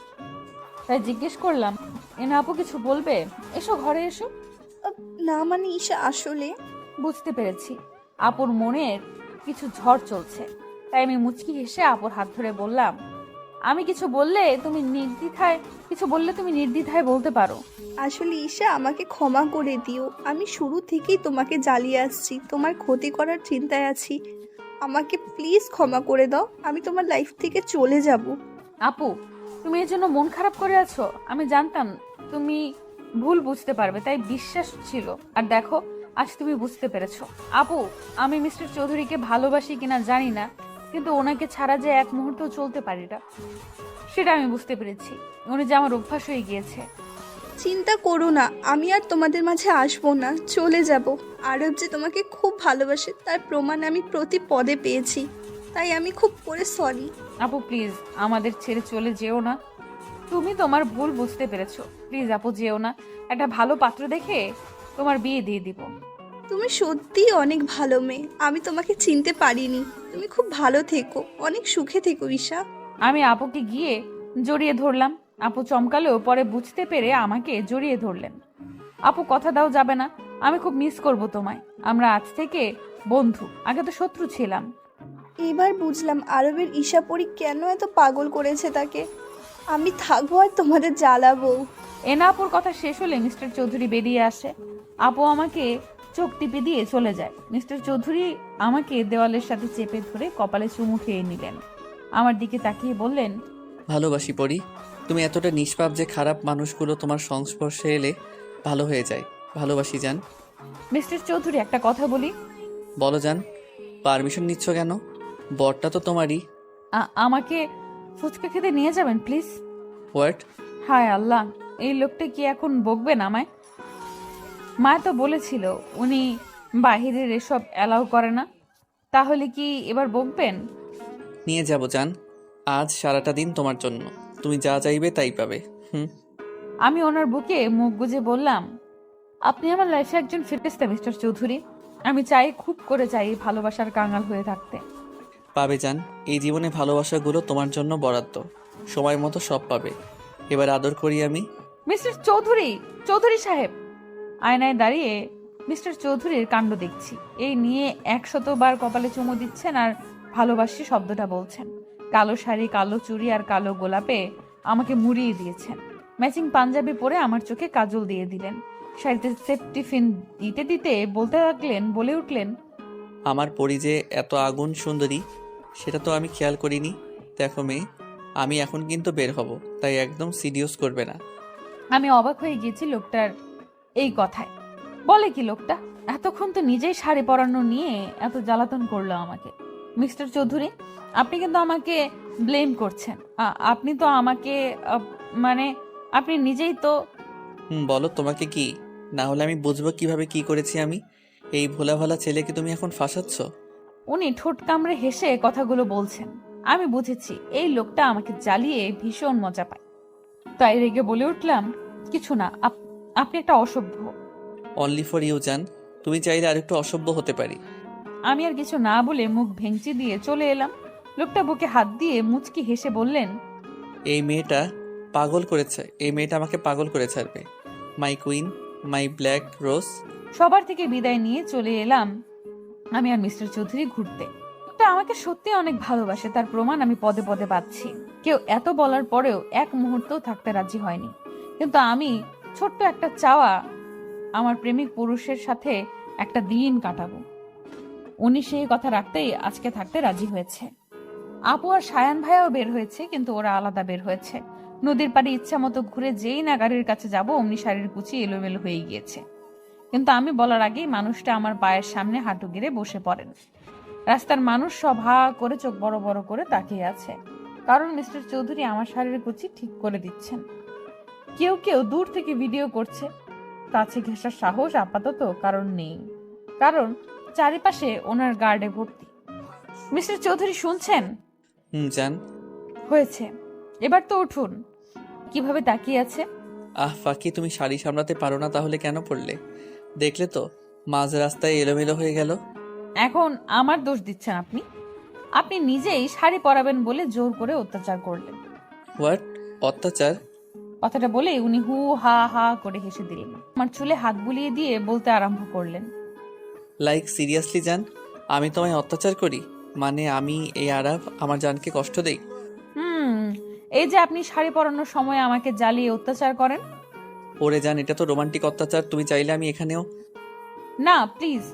A: তাই জিজ্ঞেস করলাম, এনা আপু কিছু বলবে? এসো, ঘরে এসো।
F: না মানে ঈশা, আসলে
A: বুঝতে পেরেছি আপুর মনের কিছু ঝড় চলছে। তাই আমি মুচকি হেসে আপুর হাত ধরে বললাম, আমি কিছু বললে তুমি নির্দ্বিধায় বলতে পারো।
F: আসলে ঈশা, আমাকে ক্ষমা করে দিও। আমি শুরু থেকেই তোমাকে জ্বালিয়ে আসছি, তোমার ক্ষতি করার চিন্তায় আছি। আমাকে প্লিজ ক্ষমা করে দাও, আমি তোমার লাইফ থেকে চলে যাব।
A: আপু, তুমি এর জন্য মন খারাপ করে আছো? আমি জানতাম তুমি ভুল বুঝতে পারবে, তাই বিশ্বাস ছিল। আর দেখো, আজ তুমি বুঝতে পেরেছো। আপু, আমি মিস্টার চৌধুরীকে ভালোবাসি কিনা জানি না, কিন্তু ওনাকে ছাড়া যে এক মুহূর্ত চলতে পারি না, সেটা আমি বুঝতে পেরেছি। উনি যে আমার অভ্যাস হয়ে গিয়েছে।
F: চিন্তা করো না, আমি আর তোমাদের মাঝে আসবো না, চলে যাব। আরব যে তোমাকে খুব ভালোবাসে তার প্রমাণ আমি প্রতি পদে পেয়েছি, তাই আমি খুব করে সরি।
A: আপু প্লিজ, আমাদের ছেড়ে চলে যেও না। তুমি তোমার ভুল বুঝতে পেরেছো। প্লিজ আপু, যেও না। একটা ভালো পাত্র দেখে তোমার বিয়ে দিয়ে দিব।
F: তুমি সত্যিই অনেক ভালো মেয়ে, আমি তোমাকে চিনতে পারিনি। তুমি খুব ভালো থেকো, অনেক সুখে থেকো ঈশা।
A: আমি আপুকে গিয়ে জড়িয়ে ধরলাম। আপু চমকালেও পরে বুঝতে পেরে আমাকে জড়িয়ে ধরলেন। আপু, কথা দাও যাবে না। আমি খুব মিস করব তোমায়। আমরা আজ থেকে বন্ধু, আগে তো শত্রু ছিলাম।
F: এবার বুঝলাম আরবের ঈশাপরি কেন এত পাগল করেছে তাকে। আমি থাকবো আর তোমাদের জ্বালাবো।
A: এনা আপুর কথা শেষ হলে মিস্টার চৌধুরী বেরিয়ে আসে। আপু আমাকে চোখ টিপে দিয়ে চলে যায়। মিস্টার চৌধুরী আমাকে দেওয়ালের সাথে চেপে ধরে কপালে চুমু খেয়ে নিলেন। আমার দিকে তাকিয়ে বললেন,
B: ভালোবাসি পরি। তুমি এতটা নিষ্পাপ যে খারাপ মানুষগুলো তোমার সংস্পর্শে এলে ভালো হয়ে যায়। ভালোবাসি জান।
A: মিস্টার চৌধুরী, একটা কথা বলি।
B: বলো জান। পারমিশন নিচ্ছ কেন? বরটা তো তোমারই।
A: আমাকে ফুচকা খেতে নিয়ে যাবেন প্লিজ?
B: হোয়াট?
A: হায় আল্লাহ, এই লোকটা কি এখন বকবেন আমায়? মা তো বলেছিল উনি বাহিরের এসব অ্যালাউ করে না। তাহলে কি এবার বকবেন?
B: নিয়ে যাব জান। আজ সারাটা দিন তোমার জন্য। তুমি যা চাইবে তাই পাবে। হুম।
A: আমি ওনার বুকে মুখ গুজে বললাম, আপনি আমার লাইফে একজন ফেরেশতা মিস্টার চৌধুরী। আমি চাই, খুব করে চাই ভালোবাসার কাঙাল হয়ে থাকতে।
B: পাবে জান। এই জীবনে ভালোবাসাগুলো তোমার জন্য বরাদ্দ। সময় মতো সব পাবে। এবার আদর করি আমি।
A: মিস্টার চৌধুরী, চৌধুরী সাহেব। আয়নায় দাঁড়িয়ে মিস্টার চৌধুরীর কাণ্ড দেখছি। এই নিয়ে 100 বার কপালে চুমু দিচ্ছেন আর ভালোবাসি শব্দটা বলছেন। কালো শাড়ি, কালো চুড়ি আর কালো গোলাপে আমাকে মুড়িয়ে দিয়েছেন। ম্যাচিং পাঞ্জাবি পরে আমার চোখে কাজল দিয়ে দিলেন। শাড়িতে সেফটি পিন দিতে দিতে বলে উঠলেন,
B: আমার পরি যে এত আগুন সুন্দরী সেটা তো আমি খেয়াল করিনি। দেখো মেয়ে, আমি এখন কিন্তু বের হব, তাই একদম সিরিয়াস করবে না।
A: আমি অবাক হয়ে গিয়েছি লোকটার এই কথায়। বলে কি লোকটা? এতক্ষণ তো নিজেই শাড়ি পরানো নিয়ে এত জ্বালাতন করলো আমাকে। মিস্টার চৌধুরী, আপনি কিন্তু আমাকে ব্লেম করছেন। আপনি তো আমাকে মানে আপনি নিজেই তো।
B: বলো তোমাকে কি? না হলে আমি বুঝবো কিভাবে কি করেছি আমি। এই ভোলা ভালা ছেলেকে তুমি এখন ফাঁসাচ্ছ।
A: উনি ঠোঁট কামড়ে হেসে কথাগুলো বলছেন। আমি বুঝেছি এই লোকটা আমাকে জ্বালিয়ে ভীষণ মজা পায়। তাই রেগে বলে উঠলাম, কিছু না, আপনি একটা অসভ্য।
B: অনলি ফর ইউ জান। তুমি চাইলে আরেকটু অসভ্য হতে পারি।
A: আমি আর কিছু না বলে মুখ ভেঙচি দিয়ে চলে এলাম। লোকটা বুকে হাত দিয়ে মুচকি হেসে বললেন,
B: এই মেয়েটা আমাকে পাগল করে ছাড়বে। মাই কুইন, মাই ব্ল্যাক রোজ।
A: সবার থেকে বিদায় নিয়ে চলে এলাম আমি আর মিস্টার চৌধুরী ঘুরতে। লোকটা আমাকে সত্যি অনেক ভালোবাসে, তার প্রমাণ আমি পদে পদে পাচ্ছি। কেউ এত বলার পরেও এক মুহূর্তও থাকতে রাজি হয়নি। কিন্তু আমি ছোট্ট একটা চাওয়া, আমার প্রেমিক পুরুষের সাথে একটা দিন কাটাবো। উনি সেই কথা রাখতেই আজকে থাকতে রাজি হয়েছে। আপু আর সায়ান ভাইয়াও বের হয়েছে, কিন্তু ওরা আলাদা বের হয়েছে। নদীর পাড়ে ইচ্ছা মতো ঘুরে যেই না গাড়ির কাছে যাব, অমনি শাড়ির কুচি এলোমেলো হয়ে গিয়েছে। কিন্তু আমি বলার আগেই মানুষটা আমার পায়ের সামনে হাঁটু গেড়ে বসে পড়েন। রাস্তার মানুষ সব হা করে চোখ বড় বড় করে তাকিয়ে আছে, কারণ মিস্টার চৌধুরী আমার শাড়ির কুচি ঠিক করে দিচ্ছেন। কেউ কেউ দূর থেকে ভিডিও করছে। কাছে ঘেঁষার সাহস আপাতত কারণ নেই, কারণ চারিপাশে ওনার গার্ডে ভর্তি। মিস্টার চৌধুরী শুনছেন?
B: জান।
A: হয়েছে, এবার তো উঠুন। কিভাবে তাকিয়ে আছে?
B: ফাঁকি, তুমি শাড়ি সামলাতে পারো না তাহলে কেন পড়লে? দেখলে তো মাঝ রাস্তায় এলোমেলো হয়ে গেল।
A: এখন আমার দোষ দিচ্ছেন আপনি? আপনি নিজেই শাড়ি পরাবেন বলে জোর করে অত্যাচার করলেন।
B: হোয়াট? অত্যাচার?
A: কথাটা বলে উনি হু হা হা করে হেসে দিলেন। আমার চুলে হাত বুলিয়ে দিয়ে বলতে আরম্ভ করলেন,
B: লাইক সিরিয়াসলি জান, আমি তোমায় অত্যাচার করি? মানে আমি এই আরব আমার জানকে কষ্ট দেই?
A: এই যে আপনি শাড়ি পরানোর সময় আমাকে জ্বালিয়ে অত্যাচার করেন।
B: ওরে জান, এটা তো রোমান্টিক অত্যাচার। তুমি চাইলে আমি এখানেও।
A: না প্লিজ,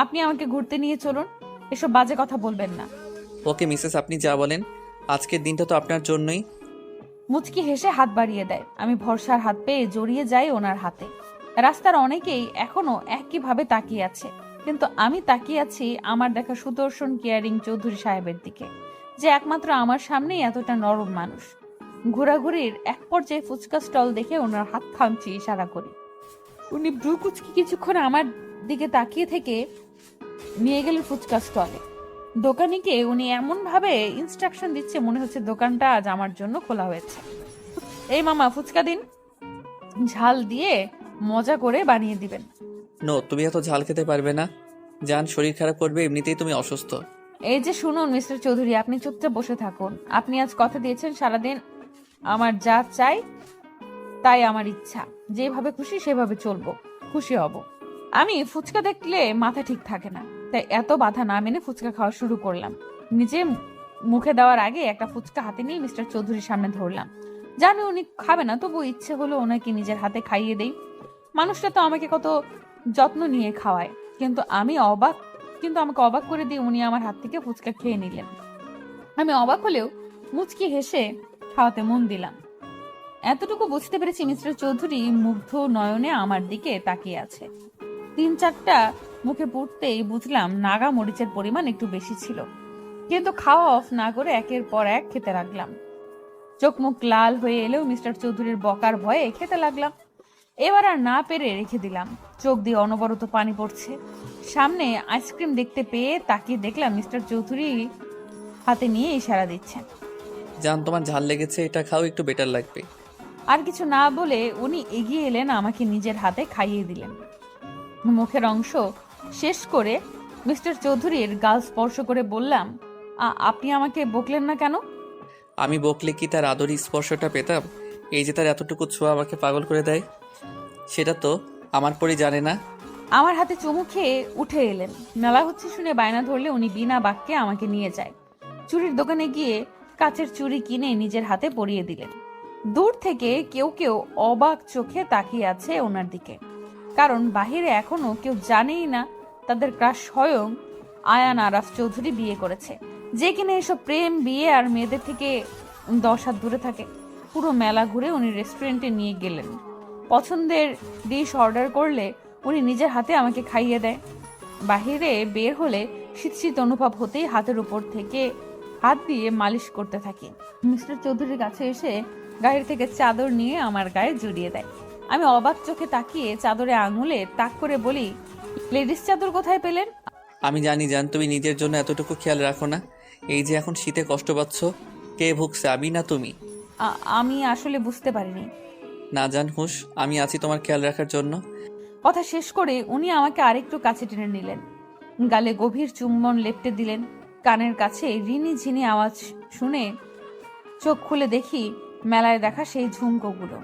A: আপনি আমাকে ঘুরতে নিয়ে চলুন, এসব বাজে কথা বলবেন না।
B: ওকে মিসেস, আপনি যা বলেন। আজকের দিনটা তো আপনার জন্যই।
A: মুচকি হেসে হাত বাড়িয়ে দেয়। আমি ভরসার হাত পেয়ে জড়িয়ে যাই ওনার হাতে। রাস্তার অনেকেই এখনো একইভাবে তাকিয়ে আছে, কিন্তু আমি তাকিয়ে আছি আমার দেখা সুদর্শন কেয়ারিং চৌধুরী সাহেবের দিকে, যে একমাত্র আমার সামনেই এতটা নরম মানুষ। ঘোরাঘুরির এক পর্যায়ে ফুচকা স্টল দেখে ওনার হাত থামছি ইশারা করি। উনি ব্রু কুচকি কিছুক্ষণ আমার দিকে তাকিয়ে থেকে নিয়ে গেলেন ফুচকা স্টলে। দোকানিকে উনি এমন ভাবে ইনস্ট্রাকশন দিচ্ছে মনে হচ্ছে দোকানটা আজ আমার জন্য খোলা হয়েছে। এই মামা, ফুচকা দিন, ঝাল দিয়ে মজা করে বানিয়ে দিবেন।
B: নো, তুমি এত ঝাল খেতে পারবে না। জান, শরীর খারাপ করবে, এমনিতেই তুমি অসুস্থ।
A: এই যে শুনুন মিস্টার চৌধুরী, আপনি চুপচাপ বসে থাকুন। আপনি আজ কথা দিয়েছেন সারাদিন আমার যা চাই তাই আমার ইচ্ছা, যেভাবে খুশি সেভাবে চলবো, খুশি হব। আমি ফুচকা দেখলে মাথা ঠিক থাকে না, তাই এত বাধা না মেনে ফুচকা খাওয়া শুরু করলাম। নিজে মুখে দেওয়ার আগে একটা ফুচকা হাতে নিয়ে মিস্টার চৌধুরীর সামনে ধরলাম। জানি উনি খাবে না, তবু ইচ্ছে হলো ওনাকে নিজের হাতে খাইয়ে দেই। মানুষটা তো আমাকে কত যত্ন নিয়ে খাওয়ায়, কিন্তু আমাকে অবাক করে দিয়ে উনি আমার হাত থেকে ফুচকা খেয়ে নিলেন। আমি অবাক হলেও মুচকি হেসে খাওয়াতে মন দিলাম। এতটুকু বুঝতে পেরেছি মিস্টার চৌধুরী মুগ্ধ নয়নে আমার দিকে তাকিয়ে আছে। 3-4টা মুখে পুড়তেই বুঝলাম নাগা মরিচের পরিমাণ একটু বেশি ছিল, কিন্তু খাওয়া অফ না করে একের পর এক খেতে লাগলাম। চোখ মুখ লাল হয়ে এলেও মিস্টার চৌধুরীর বকার ভয়ে খেতে লাগলাম। এবার আর না পেরে রেখে দিলাম। চোখ দিয়ে অনবরত পানি পড়ছে। সামনে আইসক্রিম দেখতে পেয়ে তাকিয়ে দেখলাম মিস্টার চৌধুরী হাতে নিয়ে ইশারা দিচ্ছেন।
B: জান, তোমার ঝাল লেগেছে, এটা খাও, একটু বেটার লাগবে।
A: আর কিছু না বলে উনি এগিয়ে এলেন, আমাকে নিজের হাতে খাইয়ে দিলেন। মুখের অংশ শেষ করে মিস্টার চৌধুরীর গাল স্পর্শ করে বললাম, আপনি আমাকে বকলেন না কেন?
B: আমি বকলে কি তার আদরি স্পর্শটা পেতাম? এই যে তার এতটুকু ছোঁয়া আমাকে পাগল করে দেয়, সেটা তো আমার পরই জানে না।
A: আমার হাতে চুমু খেয়ে উঠে এলেন। মেলা হচ্ছে শুনে বায়না ধরলে উনি বিনা বাক্যে আমাকে নিয়ে যায়। চুড়ির দোকানে গিয়ে কাচের চুড়ি কিনে নিজের হাতে পরিয়ে দিলেন। দূর থেকে কেউ কেউ অবাক চোখে তাকিয়ে আছে ওনার দিকে, কারণ বাহিরে এখনো কেউ জানেই না তাদের ক্রাশ স্বয়ং আয়ান আরাফ চৌধুরী বিয়ে করেছে, যে কিনা এসব প্রেম বিয়ে আর মেয়েদের থেকে 10 হাত দূরে থাকে। পুরো মেলা ঘুরে উনি রেস্টুরেন্টে নিয়ে গেলেন। পছন্দের ডিশ অর্ডার করলে উনি নিজের হাতে আমাকে খাইয়ে দেয়। বাহিরে বের হলে শীত শীত অনুভব হতেই হাতের উপর থেকে হাত দিয়ে মালিশ করতে থাকি। মিস্টার চৌধুরীর কাছে এসে গাড়ি থেকে চাদর নিয়ে আমার গায়ে জড়িয়ে দেয়। আমি অবাক চোখে তাকিয়ে চাদরে আঙুলে তাক করে বলি, লেডিস চাদর কোথায় পেলেন?
B: আমি জানি জান, তুমি নিজের জন্য এতটুকু খেয়াল রাখো না। এই যে এখন শীতে কষ্ট পাচ্ছ, কে ভুগছে, আমি না তুমি?
A: আমি আসলে বুঝতে পারিনি।
B: না জান হুশ, আমি আছি তোমার খেয়াল রাখার জন্য।
A: কথা শেষ করে উনি আমাকে আরেকটু কাছে টেনে নিলেন, গালে গভীর চুম্বন লেপটে দিলেন। কানের কাছে রিনি ঝিনি আওয়াজ শুনে চোখ খুলে দেখি মেলায় দেখা সেই ঝুমকোগুলো,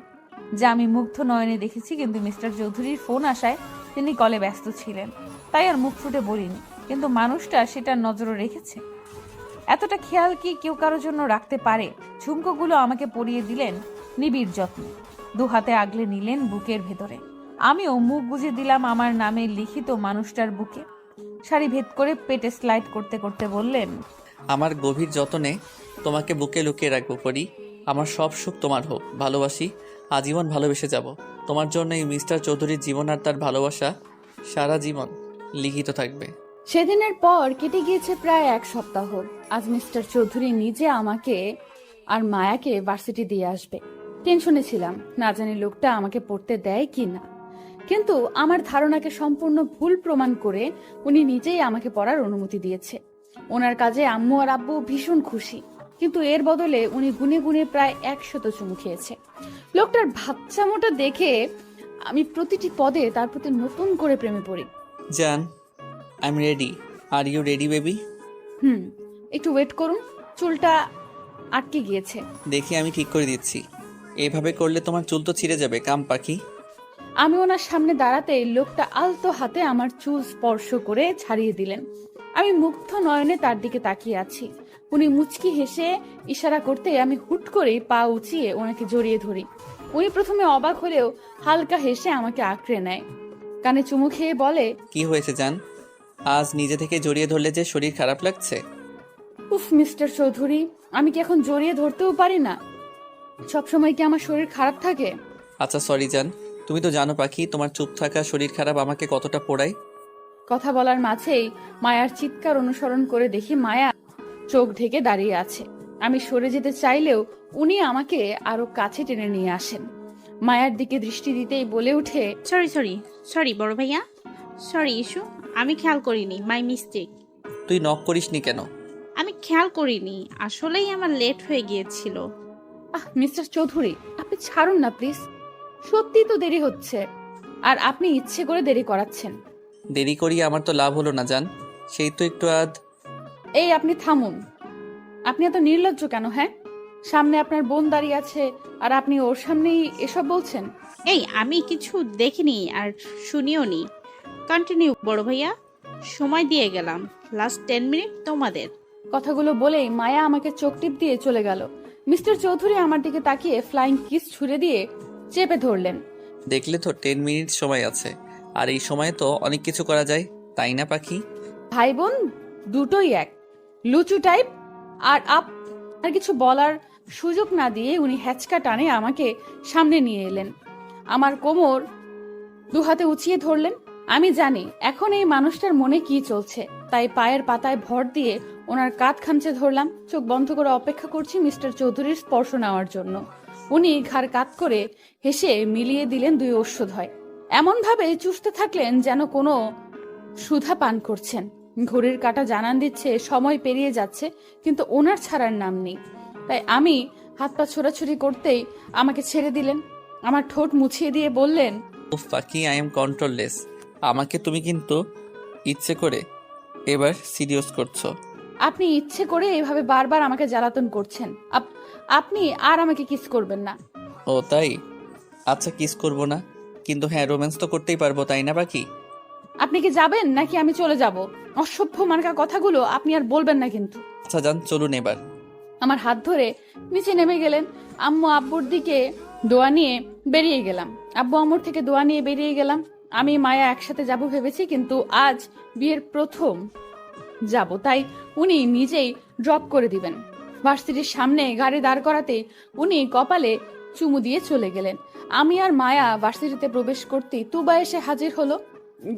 A: যা আমি মুগ্ধ নয়নে দেখেছি, কিন্তু মিস্টার চৌধুরীর ফোন আসায় তিনি কলে ব্যস্ত ছিলেন, তাই আর মুখ ফুটে বলিনি। কিন্তু মানুষটা সেটা নজরে রেখেছে। এতটা খেয়াল কি কেউ কারোর জন্য রাখতে পারে? ঝুমকোগুলো আমাকে পরিয়ে দিলেন নিবিড় যত্নে, 2 হাতে আগলে নিলেন বুকের ভেতরে। আমিও মুখ বুজে দিলাম আমার নামে লিখিত মানুষটার বুকে। শাড়ি ভেদ করে পেটে স্লাইড করতে করতে বললেন,
B: আমার গভীর যত্নে তোমাকে বুকে লুকিয়ে রাখবো পরি। আমার সব সুখ তোমার হোক, ভালোবাসি, আজীবন ভালোবেসে যাব। তোমার জন্য এই মিস্টার চৌধুরীর জীবন আর তার ভালোবাসা সারা জীবন লিখিত থাকবে।
A: সেদিনের পর কেটে গিয়েছে প্রায় 1 সপ্তাহ। আজ মিস্টার চৌধুরী নিজে আমাকে আর মায়াকে ভার্সিটি দিয়ে আসবে। টেনশনে ছিলাম, না জানি লোকটা আমাকে পড়তে দেয় কি না। কিন্তু আমার ধারণাকে সম্পূর্ণ ভুল প্রমাণ করে উনি নিজেই আমাকে পড়ার অনুমতি দিয়েছে। ওনার কাজে আম্মু আর আব্বু ভীষণ খুশি, কিন্তু এর বদলে উনি গুনে গুনে প্রায় 100 চুমু খেয়েছে। লোকটার ভাবচামোটা দেখে আমি প্রতিটি পদে তার প্রতি নতুন করে প্রেমে পড়ি।
B: জান, I am ready. Are you ready baby?
A: একটু ওয়েট করুন, চুলটা আটকে গিয়েছে।
B: দেখি আমি ঠিক করে দিচ্ছি। এভাবে করলে তোমার চুল তো ছিঁড়ে যাবে, কাম পাখি।
A: আমি ওনার সামনে দাঁড়াতে লোকটা আলতো হাতে আমার চুল স্পর্শ করে ছাড়িয়ে দিলেন। আমি মুগ্ধ নয়নে তার দিকে তাকিয়ে আছি। উনি মুচকি হেসে ইশারা করতে আমি হুট করে পা উঁচিয়ে ওনাকে জড়িয়ে ধরি। উনি প্রথমে অবাক হলেও হালকা হেসে আমাকে আঁকড়ে নেয়, কানে চুমু খেয়ে বলে,
B: কি হয়েছে জান? আজ নিজে থেকে জড়িয়ে ধরলে যে শরীর খারাপ লাগছে?
A: উফ মিস্টার চৌধুরী, আমি কি এখন জড়িয়ে ধরতেও পারি না? সবসময় কি আমার শরীর খারাপ থাকে?
B: আচ্ছা সরি জান, তুমি তো জানো পাখি তোমার চুপ থাকা শরীর খারাপ আমাকে কতটা পোড়ায়।
A: কথা বলার মাঝেই মায়ার চিৎকার অনুসরণ করে দেখি মায়া চোখ ঢেকে দাঁড়িয়ে আছে। আমি সরে যেতে চাইলেও উনি আমাকে আরো কাছে টেনে নিয়ে আসেন। মায়ার দিকে দৃষ্টি দিতেই বলে উঠে,
C: সরি বড় ভাইয়া, সরি ইস্যু, আমি খেয়াল করিনি, মাই মিস্টেক।
B: তুই নক করিসনি কেন?
C: আমি খেয়াল করিনি, আসলেই আমার লেট হয়ে গিয়েছিল।
A: মিস্টার চৌধুরী আপনি ছাড়ুন না প্লিজ, সত্যি তো দেরি হচ্ছে, আর আপনি ইচ্ছে করে দেরি করাচ্ছেন।
B: দেরি করি আমার তো লাভ হলো না জান, সেই তো একটু
A: এই আপনি থামুন, আপনি এত নির্লজ্জ কেন? হ্যাঁ, সামনে আপনার বোন দাঁড়িয়ে আছে আর আপনি ওর সামনেই এসব বলছেন।
C: এই আমি কিছু দেখিনি আর শুনিও নি। কন্টিনিউ বড় ভাইয়া, সময় দিয়ে গেলাম, লাস্ট 10 মিনিট তোমাদের।
A: কথাগুলো বলেই মায়া আমাকে চোখ টিপ দিয়ে চলে গেল। মিস্টার চৌধুরী আমার দিকে তাকিয়ে ফ্লাইং কিস ছুড়ে দিয়ে চেপে ধরলেন।
B: দেখলে তো 10 মিনিট সময় আছে, আর এই সময়ে তো অনেক কিছু করা যায়, তাই না পাখি?
A: ভাই বোন দুটোই এক, লুচু টাইপ। আর আর কিছু বলার সুযোগ না দিয়ে উনি হ্যাচকা টানে আমাকে সামনে নিয়ে এলেন, আমার কোমর দুহাতে উঁচিয়ে ধরলেন। আমি জানি এখন এই মানুষটার মনে কি চলছে, তাই পায়ের পাতায় ভর দিয়ে ওনার কাঁধ খামচে ধরলাম। চোখ বন্ধ করে অপেক্ষা করছি মিস্টার চৌধুরীর স্পর্শ নেওয়ার জন্য। উনি ঘাড় কাত করে হেসে মিলিয়ে দিলেন দুই ওষ্ঠদ্বয়, এমন ভাবে চুষতে থাকলেন যেন কোনো সুধা পান করছেন। ঘড়ির কাঁটা জানান দিচ্ছে সময় পেরিয়ে যাচ্ছে, কিন্তু ওনার ছাড়ার নাম নেই। তাই আমি হাত পা ছোড়াছুড়ি করতেই আমাকে ছেড়ে দিলেন, আমার ঠোঁট মুছিয়ে দিয়ে বললেন,
B: উফ পাখি, আই এম কন্ট্রোললেস। আমাকে তুমি কিন্তু ইচ্ছে করে এবার সিরিয়াস করছো।
A: আপনি ইচ্ছে করে এইভাবে বারবার আমাকে জ্বালাতন করছেন। আপনি আর আমাকে কিস করবেন না।
B: ও তাই? আচ্ছা কিস করব না, কিন্তু হ্যাঁ রোম্যান্স তো করতেই পারবো, তাই না পাখি?
A: আপনি কি যাবেন নাকি আমি চলে যাব? অসভ্য মার্কা কথাগুলো আপনি আর বলবেন না কিন্তু।
B: আচ্ছা যান, চলুন এবার।
A: আমার হাত ধরে নিচে নেমে গেলেন। আম্মু আব্বুর দিকে দোয়া নিয়ে বেরিয়ে গেলাম, আব্বু আম্মুর থেকে দোয়া নিয়ে বেরিয়ে গেলাম। আমি মায়া একসাথে যাব ভেবেছি, কিন্তু আজ বিয়ের প্রথম যাব, তাই উনি নিজেই ড্রপ করে দিবেন। ভার্সিটির সামনে গাড়ি দাঁড় করাতে উনি কপালে চুমু দিয়ে চলে গেলেন। আমি আর মায়া ভার্সিটিতে প্রবেশ করতেই তুবা এসে হাজির হলো।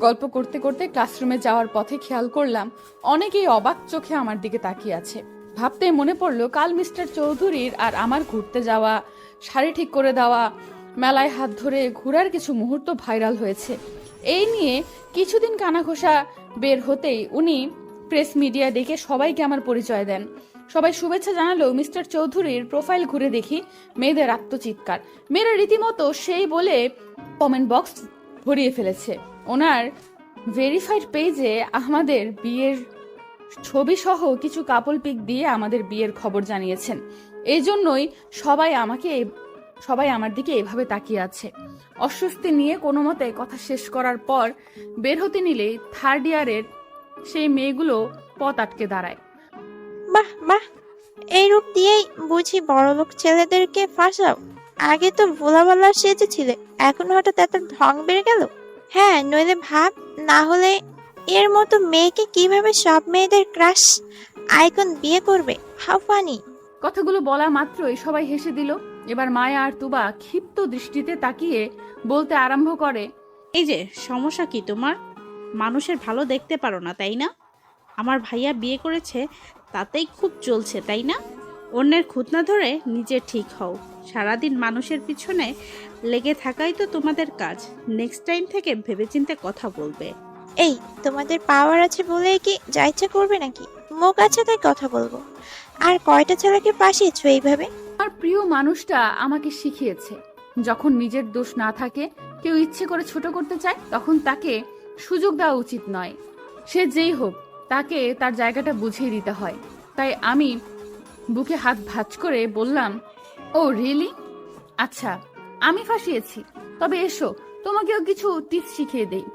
A: গল্প করতে করতে ক্লাসরুমে যাওয়ার পথে খেয়াল করলাম অনেকেই অবাক চোখে আমার দিকে তাকিয়ে আছে। ভাবতেই মনে পড়লো কাল মিস্টার চৌধুরীর আর আমার ঘুরতে যাওয়া, শাড়ি ঠিক করে দেওয়া, মেলায় হাত ধরে ঘোরার কিছু মুহূর্ত ভাইরাল হয়েছে। এই নিয়ে কিছুদিন কানাঘোষা বের হতেই উনি প্রেস মিডিয়া ডেকে সবাইকে আমার পরিচয় দেন। সবাই শুভেচ্ছা জানালেও মিস্টার চৌধুরীর প্রোফাইল ঘুরে দেখি মেয়েদের আত্মচিৎকার। মেয়েরা রীতিমতো সেই বলে কমেন্ট বক্স ভরিয়ে ফেলেছে। ওনার ভেরিফাইড পেজে আমাদের বিয়ের ছবি সহ কিছু কাপল পিক দিয়ে আমাদের বিয়ের খবর জানিয়েছেন। এই জন্যই সবাই আমার দিকে এভাবে তাকিয়ে আছে। অস্বস্তি নিয়ে কোনো মতে কথা শেষ করার পর বের হতে নিলেই থার্ড ইয়ারের সেই মেয়েগুলো পথ আটকে দাঁড়ায়।
G: বাহ বাহ, এই রূপ দিয়েই বুঝি বড়লোক ছেলেদেরকে ফাঁসাও? আগে তো ভোলাবালা সেজেছিলে, এখন হঠাৎ এত ঢং বেড়ে গেল। হ্যাঁ, নইলে ভাব, না হলে এর মতো মেয়েকে কিভাবে সব মেয়েদের ক্রাশ আইকন বিয়ে করবে? How funny.
A: কথাগুলো বলা মাত্রই সবাই হেসে দিল। এবার মায়া আর তুবা ক্ষিপ্ত দৃষ্টিতে তাকিয়ে বলতে আরম্ভ করে,
C: এই যে সমস্যা কি তোমার? মানুষের ভালো দেখতে পারো না, তাই না? আমার ভাইয়া বিয়ে করেছে, তাতেই খুব চলছে, তাই না? অন্যের খুঁত না ধরে নিজে ঠিক হও। সারাদিন মানুষের পিছনে লেগে থাকাই তো তোমাদের কাজ। নেক্সট টাইম থেকে ভেবেচিন্তে কথা বলবে।
G: এই, তোমাদের পাওয়ার আছে বলে কি যা ইচ্ছা করবে নাকি? মুখ আছে তাই কথা বলবো। আর কয়টা ছেলেকে ফাঁসিয়েছো এইভাবে?
A: আমার প্রিয় মানুষটা আমাকে শিখিয়েছে, যখন নিজের দোষ না থাকে, কেউ ইচ্ছে করে ছোট করতে চায়, তখন তাকে সুযোগ দেওয়া উচিত নয়। সে যেই হোক, তাকে তার জায়গাটা বুঝিয়ে দিতে হয়। তাই আমি বুকে হাত ভাঁজ করে বললাম, ও রিয়েলি? আচ্ছা, আমি ফাঁসিয়েছি, তবে এসো তোমাকেও কিছু টিপস শিখিয়ে দেই।